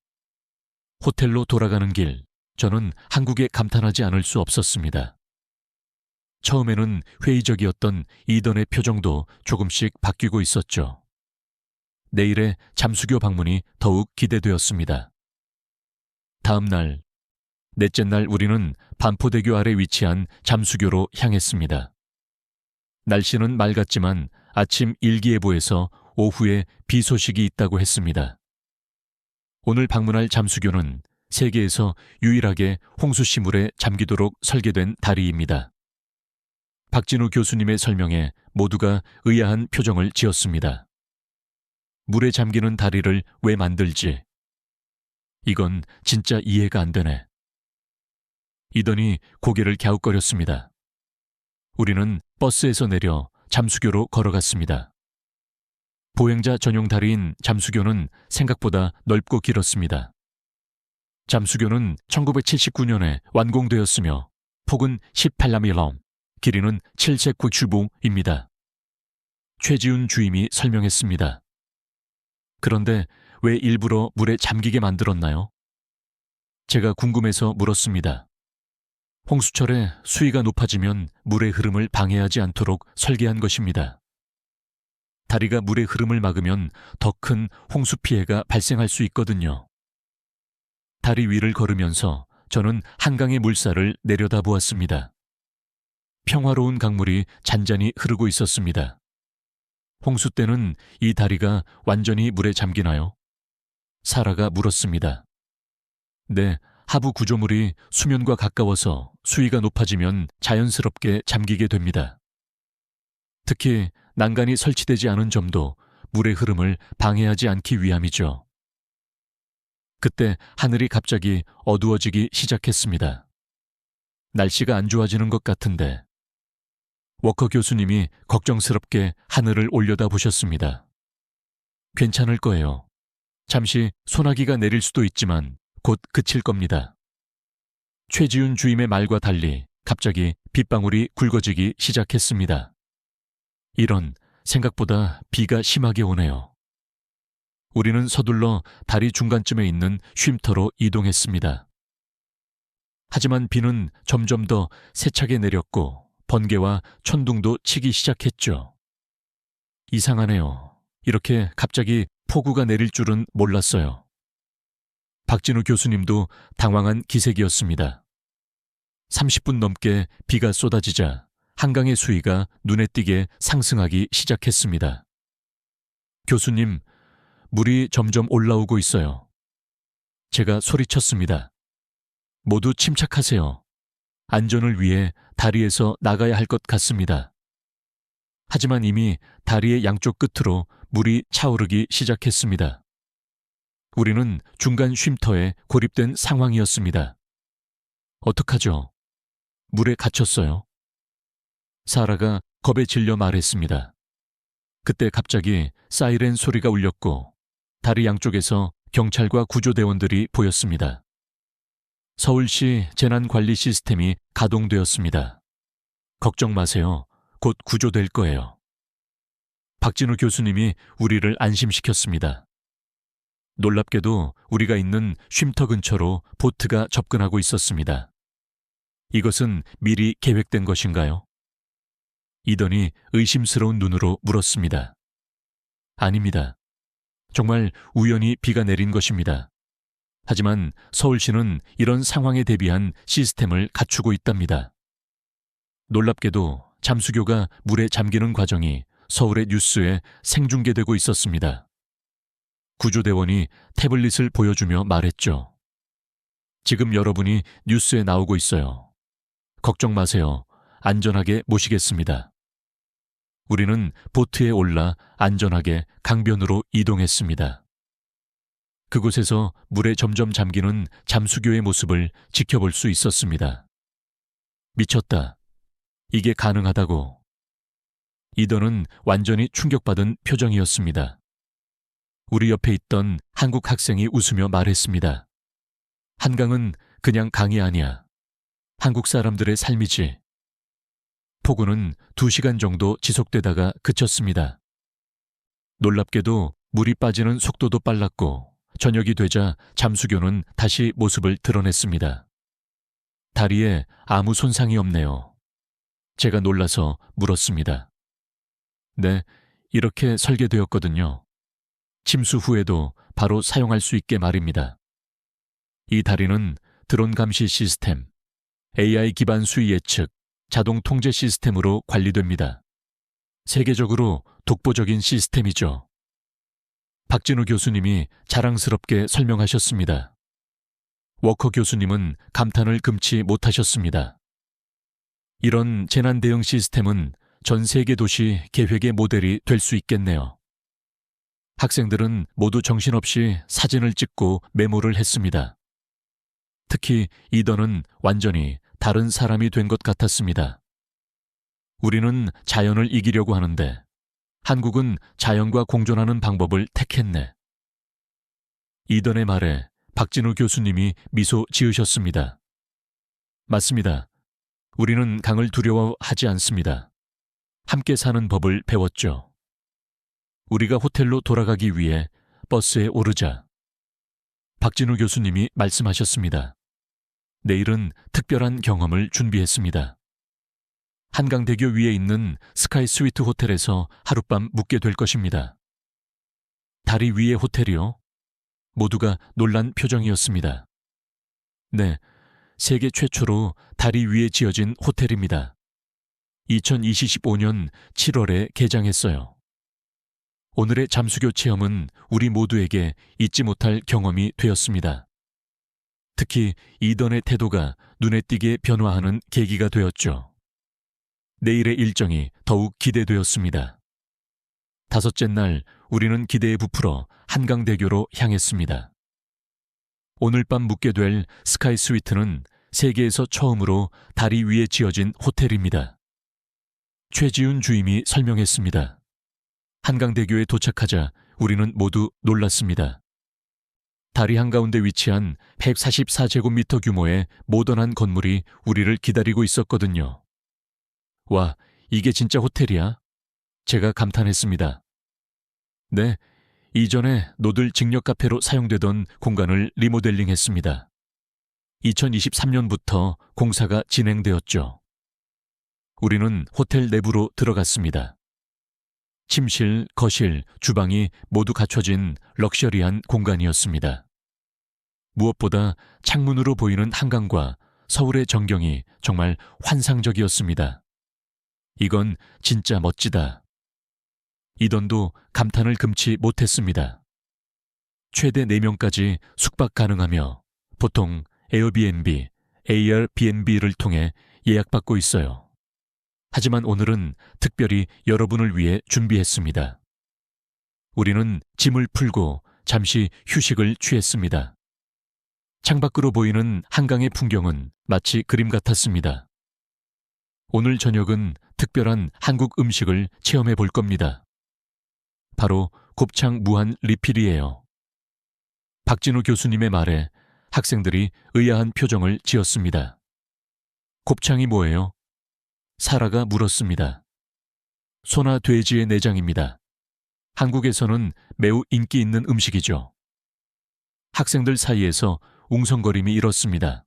호텔로 돌아가는 길, 저는 한국에 감탄하지 않을 수 없었습니다. 처음에는 회의적이었던 이던의 표정도 조금씩 바뀌고 있었죠. 내일의 잠수교 방문이 더욱 기대되었습니다. 다음 날, 넷째 날 우리는 반포대교 아래 위치한 잠수교로 향했습니다. 날씨는 맑았지만 아침 일기예보에서 오후에 비 소식이 있다고 했습니다. 오늘 방문할 잠수교는 세계에서 유일하게 홍수시 물에 잠기도록 설계된 다리입니다. 박진우 교수님의 설명에 모두가 의아한 표정을 지었습니다. 물에 잠기는 다리를 왜 만들지? 이건 진짜 이해가 안 되네. 이더니 고개를 갸웃거렸습니다. 우리는 버스에서 내려 잠수교로 걸어갔습니다. 보행자 전용 다리인 잠수교는 생각보다 넓고 길었습니다. 잠수교는 1979년에 완공되었으며 폭은 18m, 길이는 795입니다. 최지훈 주임이 설명했습니다. 그런데 왜 일부러 물에 잠기게 만들었나요? 제가 궁금해서 물었습니다. 홍수철에 수위가 높아지면 물의 흐름을 방해하지 않도록 설계한 것입니다. 다리가 물의 흐름을 막으면 더 큰 홍수 피해가 발생할 수 있거든요. 다리 위를 걸으면서 저는 한강의 물살을 내려다보았습니다. 평화로운 강물이 잔잔히 흐르고 있었습니다. 홍수 때는 이 다리가 완전히 물에 잠기나요? 사라가 물었습니다. 네, 하부 구조물이 수면과 가까워서 수위가 높아지면 자연스럽게 잠기게 됩니다. 특히 난간이 설치되지 않은 점도 물의 흐름을 방해하지 않기 위함이죠. 그때 하늘이 갑자기 어두워지기 시작했습니다. 날씨가 안 좋아지는 것 같은데. 워커 교수님이 걱정스럽게 하늘을 올려다보셨습니다. 괜찮을 거예요. 잠시 소나기가 내릴 수도 있지만 곧 그칠 겁니다. 최지훈 주임의 말과 달리 갑자기 빗방울이 굵어지기 시작했습니다. 이런, 생각보다 비가 심하게 오네요. 우리는 서둘러 다리 중간쯤에 있는 쉼터로 이동했습니다. 하지만 비는 점점 더 세차게 내렸고 번개와 천둥도 치기 시작했죠. 이상하네요. 이렇게 갑자기 폭우가 내릴 줄은 몰랐어요. 박진우 교수님도 당황한 기색이었습니다. 30분 넘게 비가 쏟아지자 한강의 수위가 눈에 띄게 상승하기 시작했습니다. 교수님, 물이 점점 올라오고 있어요. 제가 소리쳤습니다. 모두 침착하세요. 안전을 위해 다리에서 나가야 할 것 같습니다. 하지만 이미 다리의 양쪽 끝으로 물이 차오르기 시작했습니다. 우리는 중간 쉼터에 고립된 상황이었습니다. 어떡하죠? 물에 갇혔어요. 사라가 겁에 질려 말했습니다. 그때 갑자기 사이렌 소리가 울렸고 다리 양쪽에서 경찰과 구조대원들이 보였습니다. 서울시 재난관리 시스템이 가동되었습니다. 걱정 마세요. 곧 구조될 거예요. 박진우 교수님이 우리를 안심시켰습니다. 놀랍게도 우리가 있는 쉼터 근처로 보트가 접근하고 있었습니다. 이것은 미리 계획된 것인가요? 이더니 의심스러운 눈으로 물었습니다. 아닙니다. 정말 우연히 비가 내린 것입니다. 하지만 서울시는 이런 상황에 대비한 시스템을 갖추고 있답니다. 놀랍게도 잠수교가 물에 잠기는 과정이 서울의 뉴스에 생중계되고 있었습니다. 구조대원이 태블릿을 보여주며 말했죠. 지금 여러분이 뉴스에 나오고 있어요. 걱정 마세요. 안전하게 모시겠습니다. 우리는 보트에 올라 안전하게 강변으로 이동했습니다. 그곳에서 물에 점점 잠기는 잠수교의 모습을 지켜볼 수 있었습니다. 미쳤다. 이게 가능하다고. 이던은 완전히 충격받은 표정이었습니다. 우리 옆에 있던 한국 학생이 웃으며 말했습니다. 한강은 그냥 강이 아니야. 한국 사람들의 삶이지. 폭우는 2시간 정도 지속되다가 그쳤습니다. 놀랍게도 물이 빠지는 속도도 빨랐고 저녁이 되자 잠수교는 다시 모습을 드러냈습니다. 다리에 아무 손상이 없네요. 제가 놀라서 물었습니다. 네, 이렇게 설계되었거든요. 침수 후에도 바로 사용할 수 있게 말입니다. 이 다리는 드론 감시 시스템, AI 기반 수위 예측, 자동 통제 시스템으로 관리됩니다. 세계적으로 독보적인 시스템이죠. 박진우 교수님이 자랑스럽게 설명하셨습니다. 워커 교수님은 감탄을 금치 못하셨습니다. 이런 재난 대응 시스템은 전 세계 도시 계획의 모델이 될 수 있겠네요. 학생들은 모두 정신없이 사진을 찍고 메모를 했습니다. 특히 이던은 완전히 다른 사람이 된 것 같았습니다. 우리는 자연을 이기려고 하는데 한국은 자연과 공존하는 방법을 택했네. 이던의 말에 박진우 교수님이 미소 지으셨습니다. 맞습니다. 우리는 강을 두려워하지 않습니다. 함께 사는 법을 배웠죠. 우리가 호텔로 돌아가기 위해 버스에 오르자 박진우 교수님이 말씀하셨습니다. 내일은 특별한 경험을 준비했습니다. 한강대교 위에 있는 스카이 스위트 호텔에서 하룻밤 묵게 될 것입니다. 다리 위의 호텔이요? 모두가 놀란 표정이었습니다. 네, 세계 최초로 다리 위에 지어진 호텔입니다. 2025년 7월에 개장했어요. 오늘의 잠수교 체험은 우리 모두에게 잊지 못할 경험이 되었습니다. 특히 이던의 태도가 눈에 띄게 변화하는 계기가 되었죠. 내일의 일정이 더욱 기대되었습니다. 5째 날 우리는 기대에 부풀어 한강대교로 향했습니다. 오늘 밤 묵게 될 스카이 스위트는 세계에서 처음으로 다리 위에 지어진 호텔입니다. 최지훈 주임이 설명했습니다. 한강대교에 도착하자 우리는 모두 놀랐습니다. 다리 한가운데 위치한 144제곱미터 규모의 모던한 건물이 우리를 기다리고 있었거든요. 와, 이게 진짜 호텔이야? 제가 감탄했습니다. 네, 이전에 노들 직력 카페로 사용되던 공간을 리모델링했습니다. 2023년부터 공사가 진행되었죠. 우리는 호텔 내부로 들어갔습니다. 침실, 거실, 주방이 모두 갖춰진 럭셔리한 공간이었습니다. 무엇보다 창문으로 보이는 한강과 서울의 전경이 정말 환상적이었습니다. 이건 진짜 멋지다. 이던도 감탄을 금치 못했습니다. 최대 4명까지 숙박 가능하며 보통 에어비앤비, AirBNB를 통해 예약받고 있어요. 하지만 오늘은 특별히 여러분을 위해 준비했습니다. 우리는 짐을 풀고 잠시 휴식을 취했습니다. 창밖으로 보이는 한강의 풍경은 마치 그림 같았습니다. 오늘 저녁은 특별한 한국 음식을 체험해 볼 겁니다. 바로 곱창 무한 리필이에요. 박진우 교수님의 말에 학생들이 의아한 표정을 지었습니다. 곱창이 뭐예요? 사라가 물었습니다. 소나 돼지의 내장입니다. 한국에서는 매우 인기 있는 음식이죠. 학생들 사이에서 웅성거림이 일었습니다.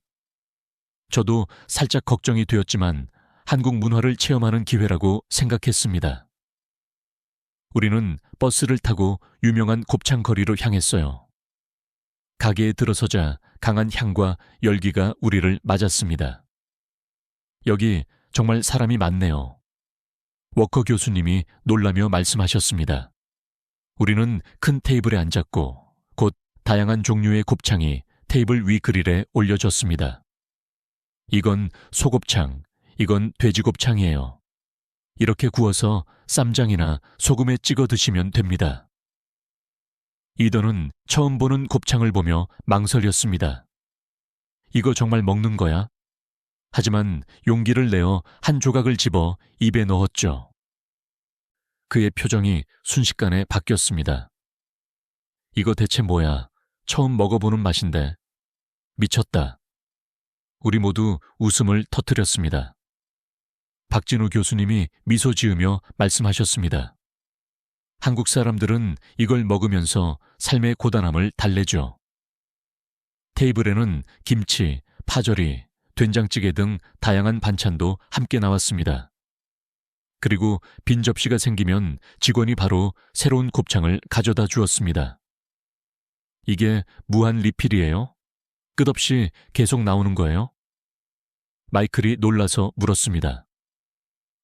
저도 살짝 걱정이 되었지만 한국 문화를 체험하는 기회라고 생각했습니다. 우리는 버스를 타고 유명한 곱창 거리로 향했어요. 가게에 들어서자 강한 향과 열기가 우리를 맞았습니다. 여기 정말 사람이 많네요. 워커 교수님이 놀라며 말씀하셨습니다. 우리는 큰 테이블에 앉았고 다양한 종류의 곱창이 테이블 위 그릴에 올려졌습니다. 이건 소곱창, 이건 돼지곱창이에요. 이렇게 구워서 쌈장이나 소금에 찍어 드시면 됩니다. 이던은 처음 보는 곱창을 보며 망설였습니다. 이거 정말 먹는 거야? 하지만 용기를 내어 한 조각을 집어 입에 넣었죠. 그의 표정이 순식간에 바뀌었습니다. 이거 대체 뭐야? 처음 먹어보는 맛인데. 미쳤다. 우리 모두 웃음을 터뜨렸습니다. 박진우 교수님이 미소 지으며 말씀하셨습니다. 한국 사람들은 이걸 먹으면서 삶의 고단함을 달래죠. 테이블에는 김치, 파절이, 된장찌개 등 다양한 반찬도 함께 나왔습니다. 그리고 빈 접시가 생기면 직원이 바로 새로운 곱창을 가져다 주었습니다. 이게 무한 리필이에요? 끝없이 계속 나오는 거예요? 마이클이 놀라서 물었습니다.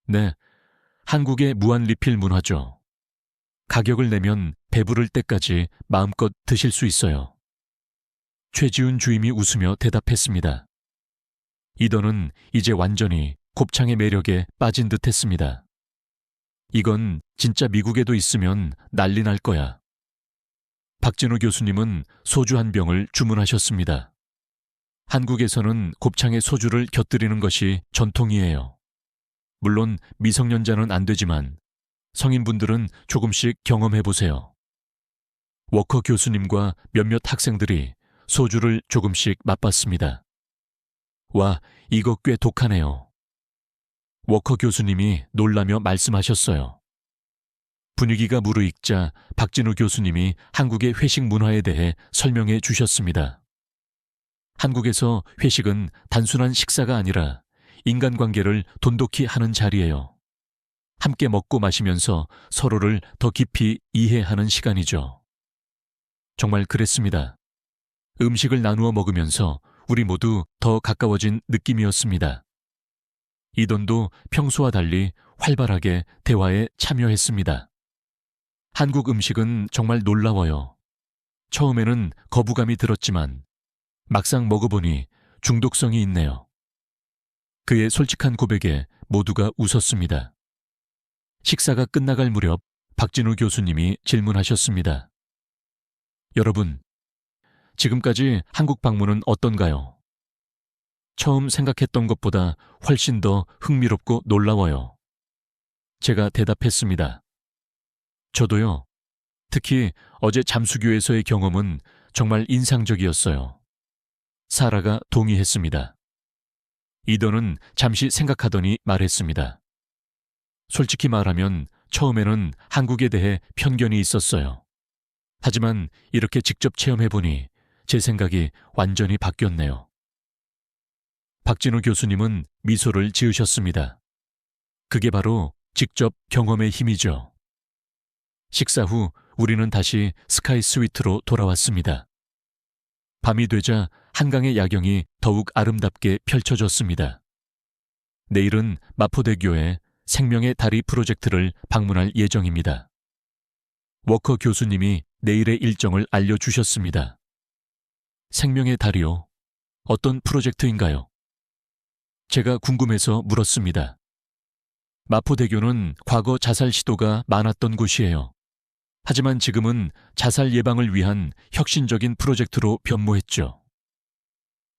네, 한국의 무한 리필 문화죠. 가격을 내면 배부를 때까지 마음껏 드실 수 있어요. 최지훈 주임이 웃으며 대답했습니다. 이던은 이제 완전히 곱창의 매력에 빠진 듯 했습니다. 이건 진짜 미국에도 있으면 난리 날 거야. 박진우 교수님은 소주 한 병을 주문하셨습니다. 한국에서는 곱창에 소주를 곁들이는 것이 전통이에요. 물론 미성년자는 안 되지만 성인분들은 조금씩 경험해보세요. 워커 교수님과 몇몇 학생들이 소주를 조금씩 맛봤습니다. 와, 이거 꽤 독하네요. 워커 교수님이 놀라며 말씀하셨어요. 분위기가 무르익자 박진우 교수님이 한국의 회식 문화에 대해 설명해 주셨습니다. 한국에서 회식은 단순한 식사가 아니라 인간관계를 돈독히 하는 자리예요. 함께 먹고 마시면서 서로를 더 깊이 이해하는 시간이죠. 정말 그랬습니다. 음식을 나누어 먹으면서 우리 모두 더 가까워진 느낌이었습니다. 이던도 평소와 달리 활발하게 대화에 참여했습니다. 한국 음식은 정말 놀라워요. 처음에는 거부감이 들었지만 막상 먹어보니 중독성이 있네요. 그의 솔직한 고백에 모두가 웃었습니다. 식사가 끝나갈 무렵 박진우 교수님이 질문하셨습니다. 여러분, 지금까지 한국 방문은 어떤가요? 처음 생각했던 것보다 훨씬 더 흥미롭고 놀라워요. 제가 대답했습니다. 저도요. 특히 어제 잠수교에서의 경험은 정말 인상적이었어요. 사라가 동의했습니다. 이던은 잠시 생각하더니 말했습니다. 솔직히 말하면 처음에는 한국에 대해 편견이 있었어요. 하지만 이렇게 직접 체험해보니 제 생각이 완전히 바뀌었네요. 박진우 교수님은 미소를 지으셨습니다. 그게 바로 직접 경험의 힘이죠. 식사 후 우리는 다시 스카이 스위트로 돌아왔습니다. 밤이 되자 한강의 야경이 더욱 아름답게 펼쳐졌습니다. 내일은 마포대교에 생명의 다리 프로젝트를 방문할 예정입니다. 워커 교수님이 내일의 일정을 알려주셨습니다. 생명의 다리요? 어떤 프로젝트인가요? 제가 궁금해서 물었습니다. 마포대교는 과거 자살 시도가 많았던 곳이에요. 하지만 지금은 자살 예방을 위한 혁신적인 프로젝트로 변모했죠.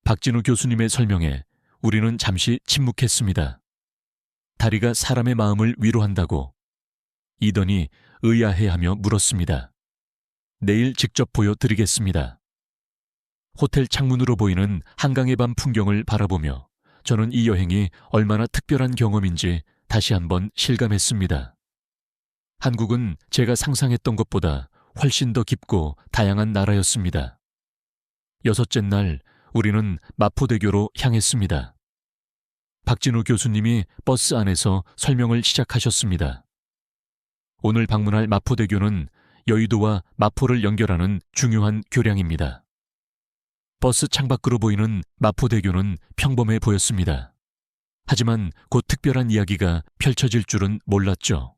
박진우 교수님의 설명에 우리는 잠시 침묵했습니다. 다리가 사람의 마음을 위로한다고 이더니 의아해하며 물었습니다. 내일 직접 보여드리겠습니다. 호텔 창문으로 보이는 한강의 밤 풍경을 바라보며 저는 이 여행이 얼마나 특별한 경험인지 다시 한번 실감했습니다. 한국은 제가 상상했던 것보다 훨씬 더 깊고 다양한 나라였습니다. 여섯째 날 우리는 마포대교로 향했습니다. 박진우 교수님이 버스 안에서 설명을 시작하셨습니다. 오늘 방문할 마포대교는 여의도와 마포를 연결하는 중요한 교량입니다. 버스 창밖으로 보이는 마포대교는 평범해 보였습니다. 하지만 곧 특별한 이야기가 펼쳐질 줄은 몰랐죠.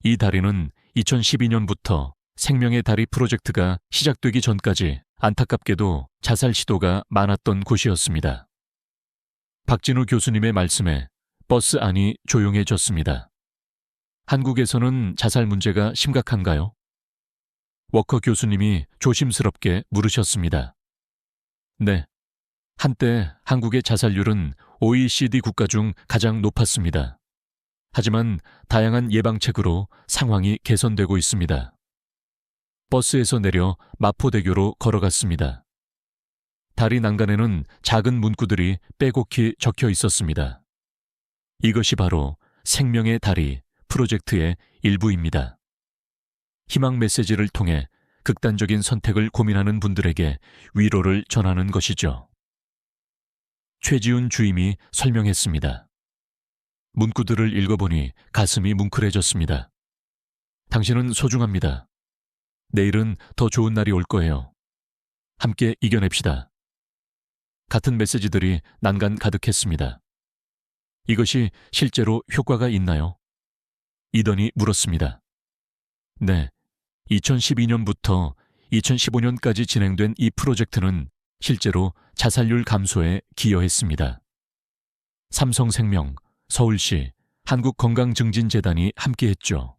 이 다리는 2012년부터 생명의 다리 프로젝트가 시작되기 전까지 안타깝게도 자살 시도가 많았던 곳이었습니다. 박진우 교수님의 말씀에 버스 안이 조용해졌습니다. 한국에서는 자살 문제가 심각한가요? 워커 교수님이 조심스럽게 물으셨습니다. 네. 한때 한국의 자살률은 OECD 국가 중 가장 높았습니다. 하지만 다양한 예방책으로 상황이 개선되고 있습니다. 버스에서 내려 마포대교로 걸어갔습니다. 다리 난간에는 작은 문구들이 빼곡히 적혀 있었습니다. 이것이 바로 생명의 다리 프로젝트의 일부입니다. 희망 메시지를 통해 극단적인 선택을 고민하는 분들에게 위로를 전하는 것이죠. 최지훈 주임이 설명했습니다. 문구들을 읽어보니 가슴이 뭉클해졌습니다. 당신은 소중합니다. 내일은 더 좋은 날이 올 거예요. 함께 이겨냅시다. 같은 메시지들이 난간 가득했습니다. 이것이 실제로 효과가 있나요? 이던이 물었습니다. 네, 2012년부터 2015년까지 진행된 이 프로젝트는 실제로 자살률 감소에 기여했습니다. 삼성생명, 서울시, 한국건강증진재단이 함께했죠.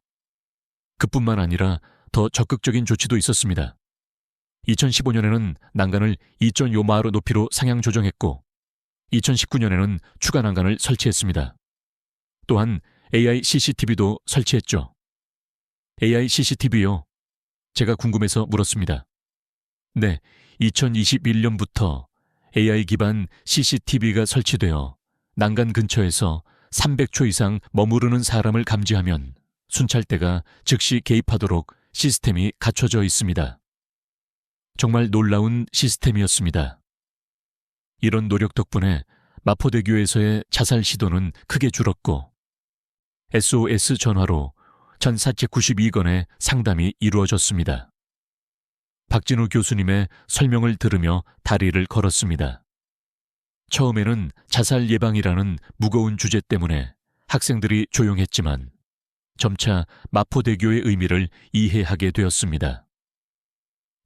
그뿐만 아니라 더 적극적인 조치도 있었습니다. 2015년에는 난간을 2.5마로 높이로 상향 조정했고 2019년에는 추가 난간을 설치했습니다. 또한 AI CCTV도 설치했죠. AI CCTV요? 제가 궁금해서 물었습니다. 네, 2021년부터 AI 기반 CCTV가 설치되어 난간 근처에서 300초 이상 머무르는 사람을 감지하면 순찰대가 즉시 개입하도록 시스템이 갖춰져 있습니다. 정말 놀라운 시스템이었습니다. 이런 노력 덕분에 마포대교에서의 자살 시도는 크게 줄었고 SOS 전화로 1492건의 상담이 이루어졌습니다. 박진우 교수님의 설명을 들으며 다리를 걸었습니다. 처음에는 자살 예방이라는 무거운 주제 때문에 학생들이 조용했지만 점차 마포대교의 의미를 이해하게 되었습니다.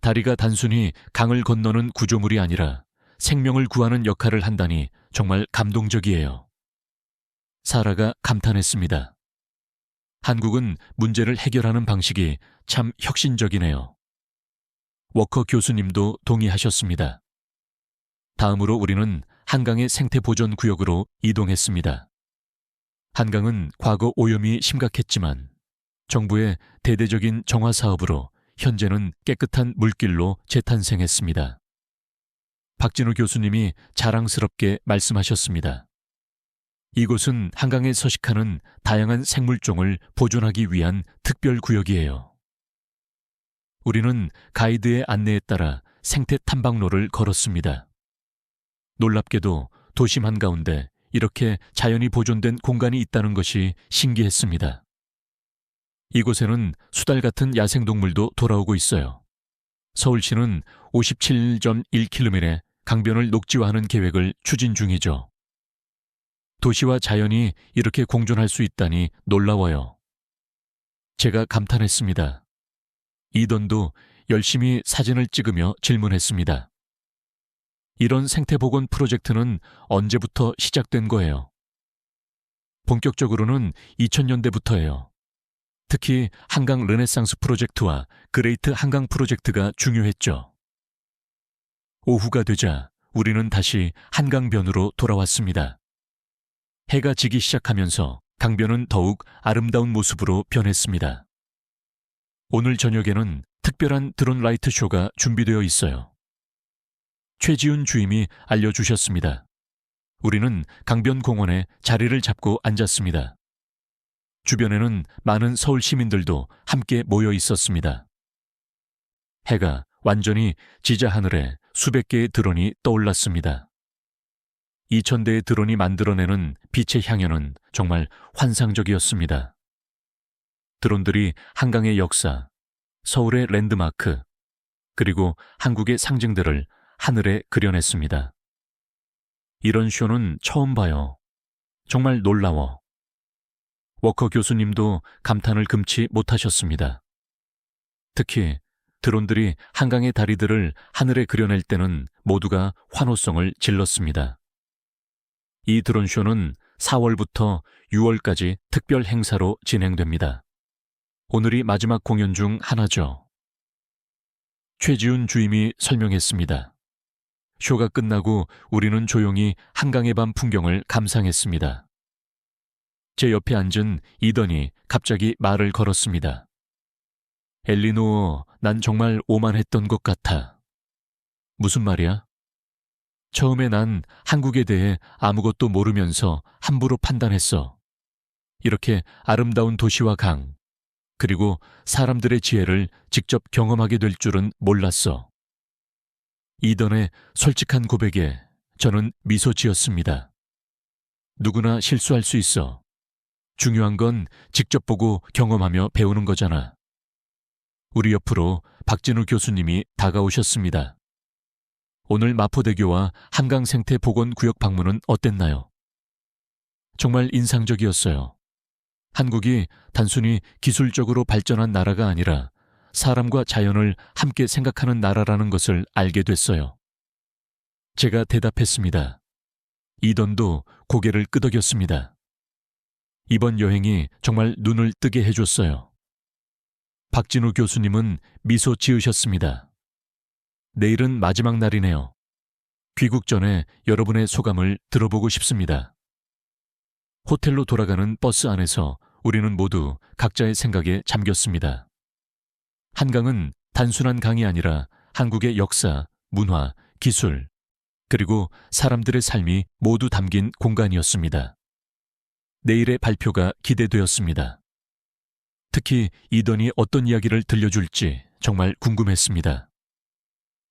다리가 단순히 강을 건너는 구조물이 아니라 생명을 구하는 역할을 한다니 정말 감동적이에요. 사라가 감탄했습니다. 한국은 문제를 해결하는 방식이 참 혁신적이네요. 워커 교수님도 동의하셨습니다. 다음으로 우리는 한강의 생태보전 구역으로 이동했습니다. 한강은 과거 오염이 심각했지만 정부의 대대적인 정화 사업으로 현재는 깨끗한 물길로 재탄생했습니다. 박진우 교수님이 자랑스럽게 말씀하셨습니다. 이곳은 한강에 서식하는 다양한 생물종을 보존하기 위한 특별 구역이에요. 우리는 가이드의 안내에 따라 생태 탐방로를 걸었습니다. 놀랍게도 도심 한가운데 이렇게 자연이 보존된 공간이 있다는 것이 신기했습니다. 이곳에는 수달 같은 야생동물도 돌아오고 있어요. 서울시는 57.1km의 강변을 녹지화하는 계획을 추진 중이죠. 도시와 자연이 이렇게 공존할 수 있다니 놀라워요. 제가 감탄했습니다. 이던도 열심히 사진을 찍으며 질문했습니다. 이런 생태복원 프로젝트는 언제부터 시작된 거예요? 본격적으로는 2000년대부터예요. 특히 한강 르네상스 프로젝트와 그레이트 한강 프로젝트가 중요했죠. 오후가 되자 우리는 다시 한강변으로 돌아왔습니다. 해가 지기 시작하면서 강변은 더욱 아름다운 모습으로 변했습니다. 오늘 저녁에는 특별한 드론 라이트 쇼가 준비되어 있어요. 최지훈 주임이 알려주셨습니다. 우리는 강변 공원에 자리를 잡고 앉았습니다. 주변에는 많은 서울 시민들도 함께 모여 있었습니다. 해가 완전히 지자 하늘에 수백 개의 드론이 떠올랐습니다. 2000대의 드론이 만들어내는 빛의 향연은 정말 환상적이었습니다. 드론들이 한강의 역사, 서울의 랜드마크, 그리고 한국의 상징들을 하늘에 그려냈습니다. 이런 쇼는 처음 봐요. 정말 놀라워. 워커 교수님도 감탄을 금치 못하셨습니다. 특히 드론들이 한강의 다리들을 하늘에 그려낼 때는 모두가 환호성을 질렀습니다. 이 드론쇼는 4월부터 6월까지 특별 행사로 진행됩니다. 오늘이 마지막 공연 중 하나죠. 최지훈 주임이 설명했습니다. 쇼가 끝나고 우리는 조용히 한강의 밤 풍경을 감상했습니다. 제 옆에 앉은 이던이 갑자기 말을 걸었습니다. 엘리노어, 난 정말 오만했던 것 같아. 무슨 말이야? 처음에 난 한국에 대해 아무것도 모르면서 함부로 판단했어. 이렇게 아름다운 도시와 강, 그리고 사람들의 지혜를 직접 경험하게 될 줄은 몰랐어. 이던의 솔직한 고백에 저는 미소 지었습니다. 누구나 실수할 수 있어. 중요한 건 직접 보고 경험하며 배우는 거잖아. 우리 옆으로 박진우 교수님이 다가오셨습니다. 오늘 마포대교와 한강생태보건구역 방문은 어땠나요? 정말 인상적이었어요. 한국이 단순히 기술적으로 발전한 나라가 아니라 사람과 자연을 함께 생각하는 나라라는 것을 알게 됐어요. 제가 대답했습니다. 이던도 고개를 끄덕였습니다. 이번 여행이 정말 눈을 뜨게 해줬어요. 박진우 교수님은 미소 지으셨습니다. 내일은 마지막 날이네요. 귀국 전에 여러분의 소감을 들어보고 싶습니다. 호텔로 돌아가는 버스 안에서 우리는 모두 각자의 생각에 잠겼습니다. 한강은 단순한 강이 아니라 한국의 역사, 문화, 기술, 그리고 사람들의 삶이 모두 담긴 공간이었습니다. 내일의 발표가 기대되었습니다. 특히 이던이 어떤 이야기를 들려줄지 정말 궁금했습니다.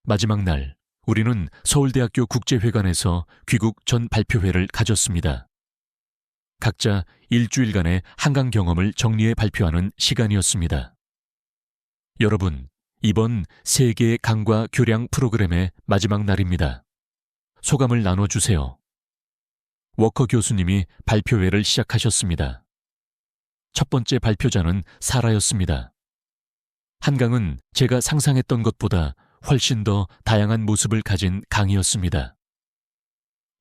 마지막 날, 우리는 서울대학교 국제회관에서 귀국 전 발표회를 가졌습니다. 각자 일주일간의 한강 경험을 정리해 발표하는 시간이었습니다. 여러분, 이번 세계의 강과 교량 프로그램의 마지막 날입니다. 소감을 나눠주세요. 워커 교수님이 발표회를 시작하셨습니다. 첫 번째 발표자는 사라였습니다. 한강은 제가 상상했던 것보다 훨씬 더 다양한 모습을 가진 강이었습니다.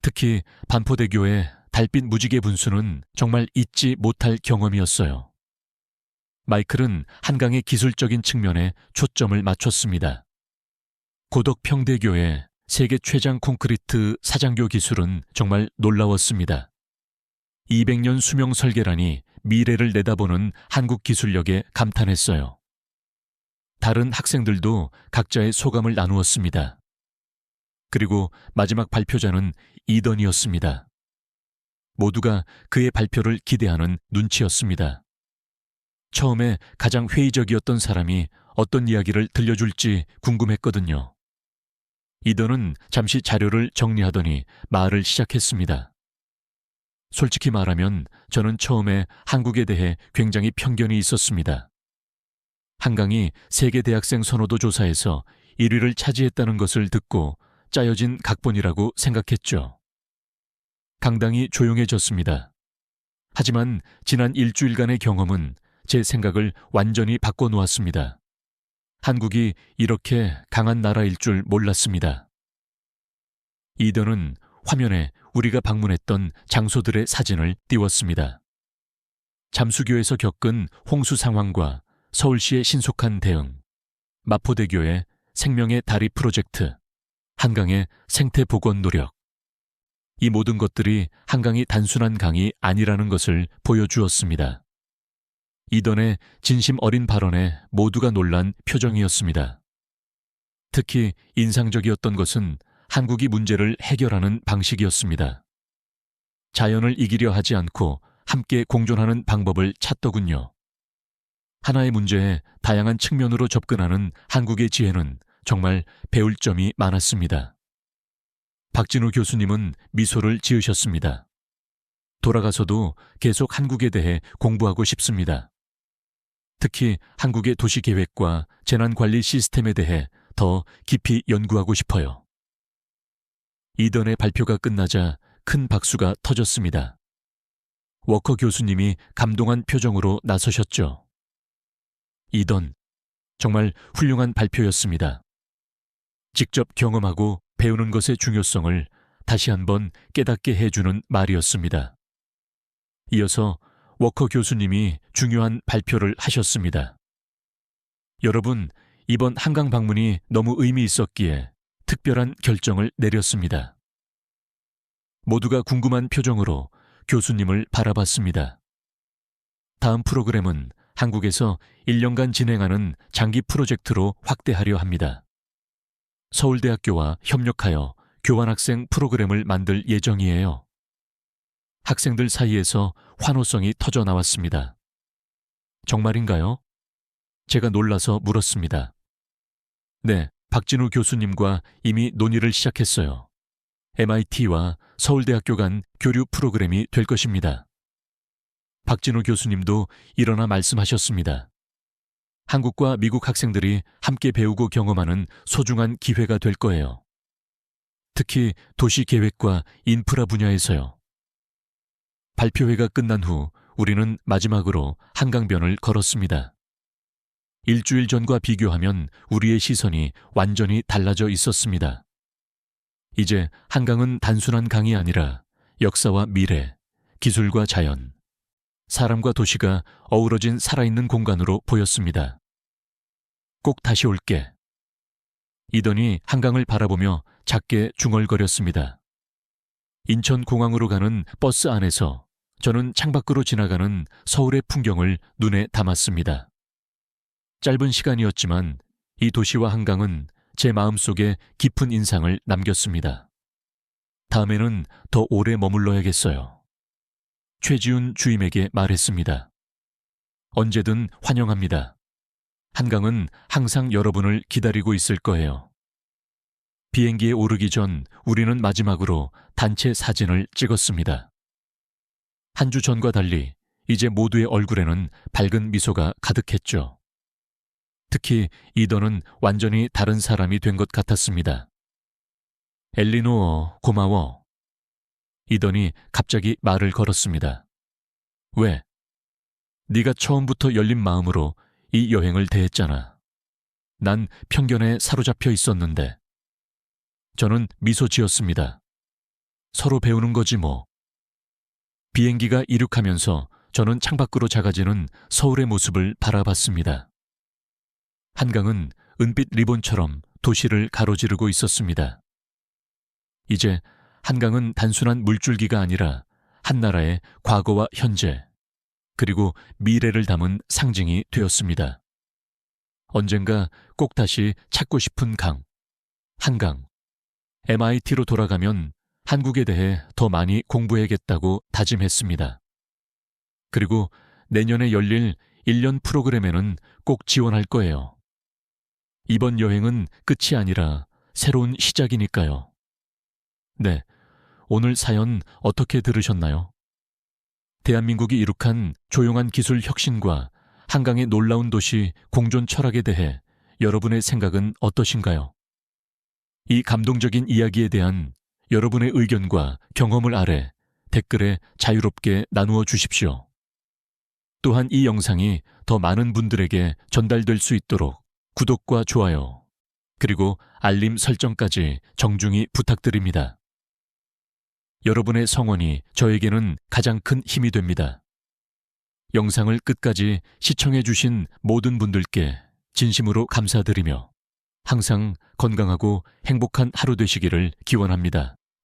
특히 반포대교의 달빛 무지개 분수는 정말 잊지 못할 경험이었어요. 마이클은 한강의 기술적인 측면에 초점을 맞췄습니다. 고덕평대교의 세계 최장 콘크리트 사장교 기술은 정말 놀라웠습니다. 200년 수명 설계라니 미래를 내다보는 한국 기술력에 감탄했어요. 다른 학생들도 각자의 소감을 나누었습니다. 그리고 마지막 발표자는 이던이었습니다. 모두가 그의 발표를 기대하는 눈치였습니다. 처음에 가장 회의적이었던 사람이 어떤 이야기를 들려줄지 궁금했거든요. 이던은 잠시 자료를 정리하더니 말을 시작했습니다. 솔직히 말하면 저는 처음에 한국에 대해 굉장히 편견이 있었습니다. 한강이 세계 대학생 선호도 조사에서 1위를 차지했다는 것을 듣고 짜여진 각본이라고 생각했죠. 강당이 조용해졌습니다. 하지만 지난 일주일간의 경험은 제 생각을 완전히 바꿔놓았습니다. 한국이 이렇게 강한 나라일 줄 몰랐습니다. 이던은 화면에 우리가 방문했던 장소들의 사진을 띄웠습니다. 잠수교에서 겪은 홍수 상황과 서울시의 신속한 대응, 마포대교의 생명의 다리 프로젝트, 한강의 생태복원 노력. 이 모든 것들이 한강이 단순한 강이 아니라는 것을 보여주었습니다. 이던의 진심 어린 발언에 모두가 놀란 표정이었습니다. 특히 인상적이었던 것은 한국이 문제를 해결하는 방식이었습니다. 자연을 이기려 하지 않고 함께 공존하는 방법을 찾더군요. 하나의 문제에 다양한 측면으로 접근하는 한국의 지혜는 정말 배울 점이 많았습니다. 박진우 교수님은 미소를 지으셨습니다. 돌아가서도 계속 한국에 대해 공부하고 싶습니다. 특히 한국의 도시계획과 재난관리 시스템에 대해 더 깊이 연구하고 싶어요. 이던의 발표가 끝나자 큰 박수가 터졌습니다. 워커 교수님이 감동한 표정으로 나서셨죠. 이던, 정말 훌륭한 발표였습니다. 직접 경험하고 배우는 것의 중요성을 다시 한번 깨닫게 해주는 말이었습니다. 이어서 워커 교수님이 중요한 발표를 하셨습니다. 여러분, 이번 한강 방문이 너무 의미 있었기에 특별한 결정을 내렸습니다. 모두가 궁금한 표정으로 교수님을 바라봤습니다. 다음 프로그램은 한국에서 1년간 진행하는 장기 프로젝트로 확대하려 합니다. 서울대학교와 협력하여 교환학생 프로그램을 만들 예정이에요. 학생들 사이에서 환호성이 터져 나왔습니다. 정말인가요? 제가 놀라서 물었습니다. 네, 박진우 교수님과 이미 논의를 시작했어요. MIT와 서울대학교 간 교류 프로그램이 될 것입니다. 박진우 교수님도 일어나 말씀하셨습니다. 한국과 미국 학생들이 함께 배우고 경험하는 소중한 기회가 될 거예요. 특히 도시계획과 인프라 분야에서요. 발표회가 끝난 후 우리는 마지막으로 한강변을 걸었습니다. 일주일 전과 비교하면 우리의 시선이 완전히 달라져 있었습니다. 이제 한강은 단순한 강이 아니라 역사와 미래, 기술과 자연, 사람과 도시가 어우러진 살아있는 공간으로 보였습니다. 꼭 다시 올게. 이더니 한강을 바라보며 작게 중얼거렸습니다. 인천공항으로 가는 버스 안에서 저는 창밖으로 지나가는 서울의 풍경을 눈에 담았습니다. 짧은 시간이었지만 이 도시와 한강은 제 마음속에 깊은 인상을 남겼습니다. 다음에는 더 오래 머물러야겠어요. 최지훈 주임에게 말했습니다. 언제든 환영합니다. 한강은 항상 여러분을 기다리고 있을 거예요. 비행기에 오르기 전 우리는 마지막으로 단체 사진을 찍었습니다. 한 주 전과 달리 이제 모두의 얼굴에는 밝은 미소가 가득했죠. 특히 이더는 완전히 다른 사람이 된 것 같았습니다. 엘리노어, 고마워. 이더니 갑자기 말을 걸었습니다. 왜? 네가 처음부터 열린 마음으로 이 여행을 대했잖아. 난 편견에 사로잡혀 있었는데. 저는 미소 지었습니다. 서로 배우는 거지 뭐. 비행기가 이륙하면서 저는 창밖으로 작아지는 서울의 모습을 바라봤습니다. 한강은 은빛 리본처럼 도시를 가로지르고 있었습니다. 이제 한강은 단순한 물줄기가 아니라 한 나라의 과거와 현재, 그리고 미래를 담은 상징이 되었습니다. 언젠가 꼭 다시 찾고 싶은 강, 한강. MIT로 돌아가면 한국에 대해 더 많이 공부해야겠다고 다짐했습니다. 그리고 내년에 열릴 1년 프로그램에는 꼭 지원할 거예요. 이번 여행은 끝이 아니라 새로운 시작이니까요. 네, 오늘 사연 어떻게 들으셨나요? 대한민국이 이룩한 조용한 기술 혁신과 한강의 놀라운 도시 공존 철학에 대해 여러분의 생각은 어떠신가요? 이 감동적인 이야기에 대한 여러분의 의견과 경험을 아래 댓글에 자유롭게 나누어 주십시오. 또한 이 영상이 더 많은 분들에게 전달될 수 있도록 구독과 좋아요, 그리고 알림 설정까지 정중히 부탁드립니다. 여러분의 성원이 저에게는 가장 큰 힘이 됩니다. 영상을 끝까지 시청해주신 모든 분들께 진심으로 감사드리며 항상 건강하고 행복한 하루 되시기를 기원합니다.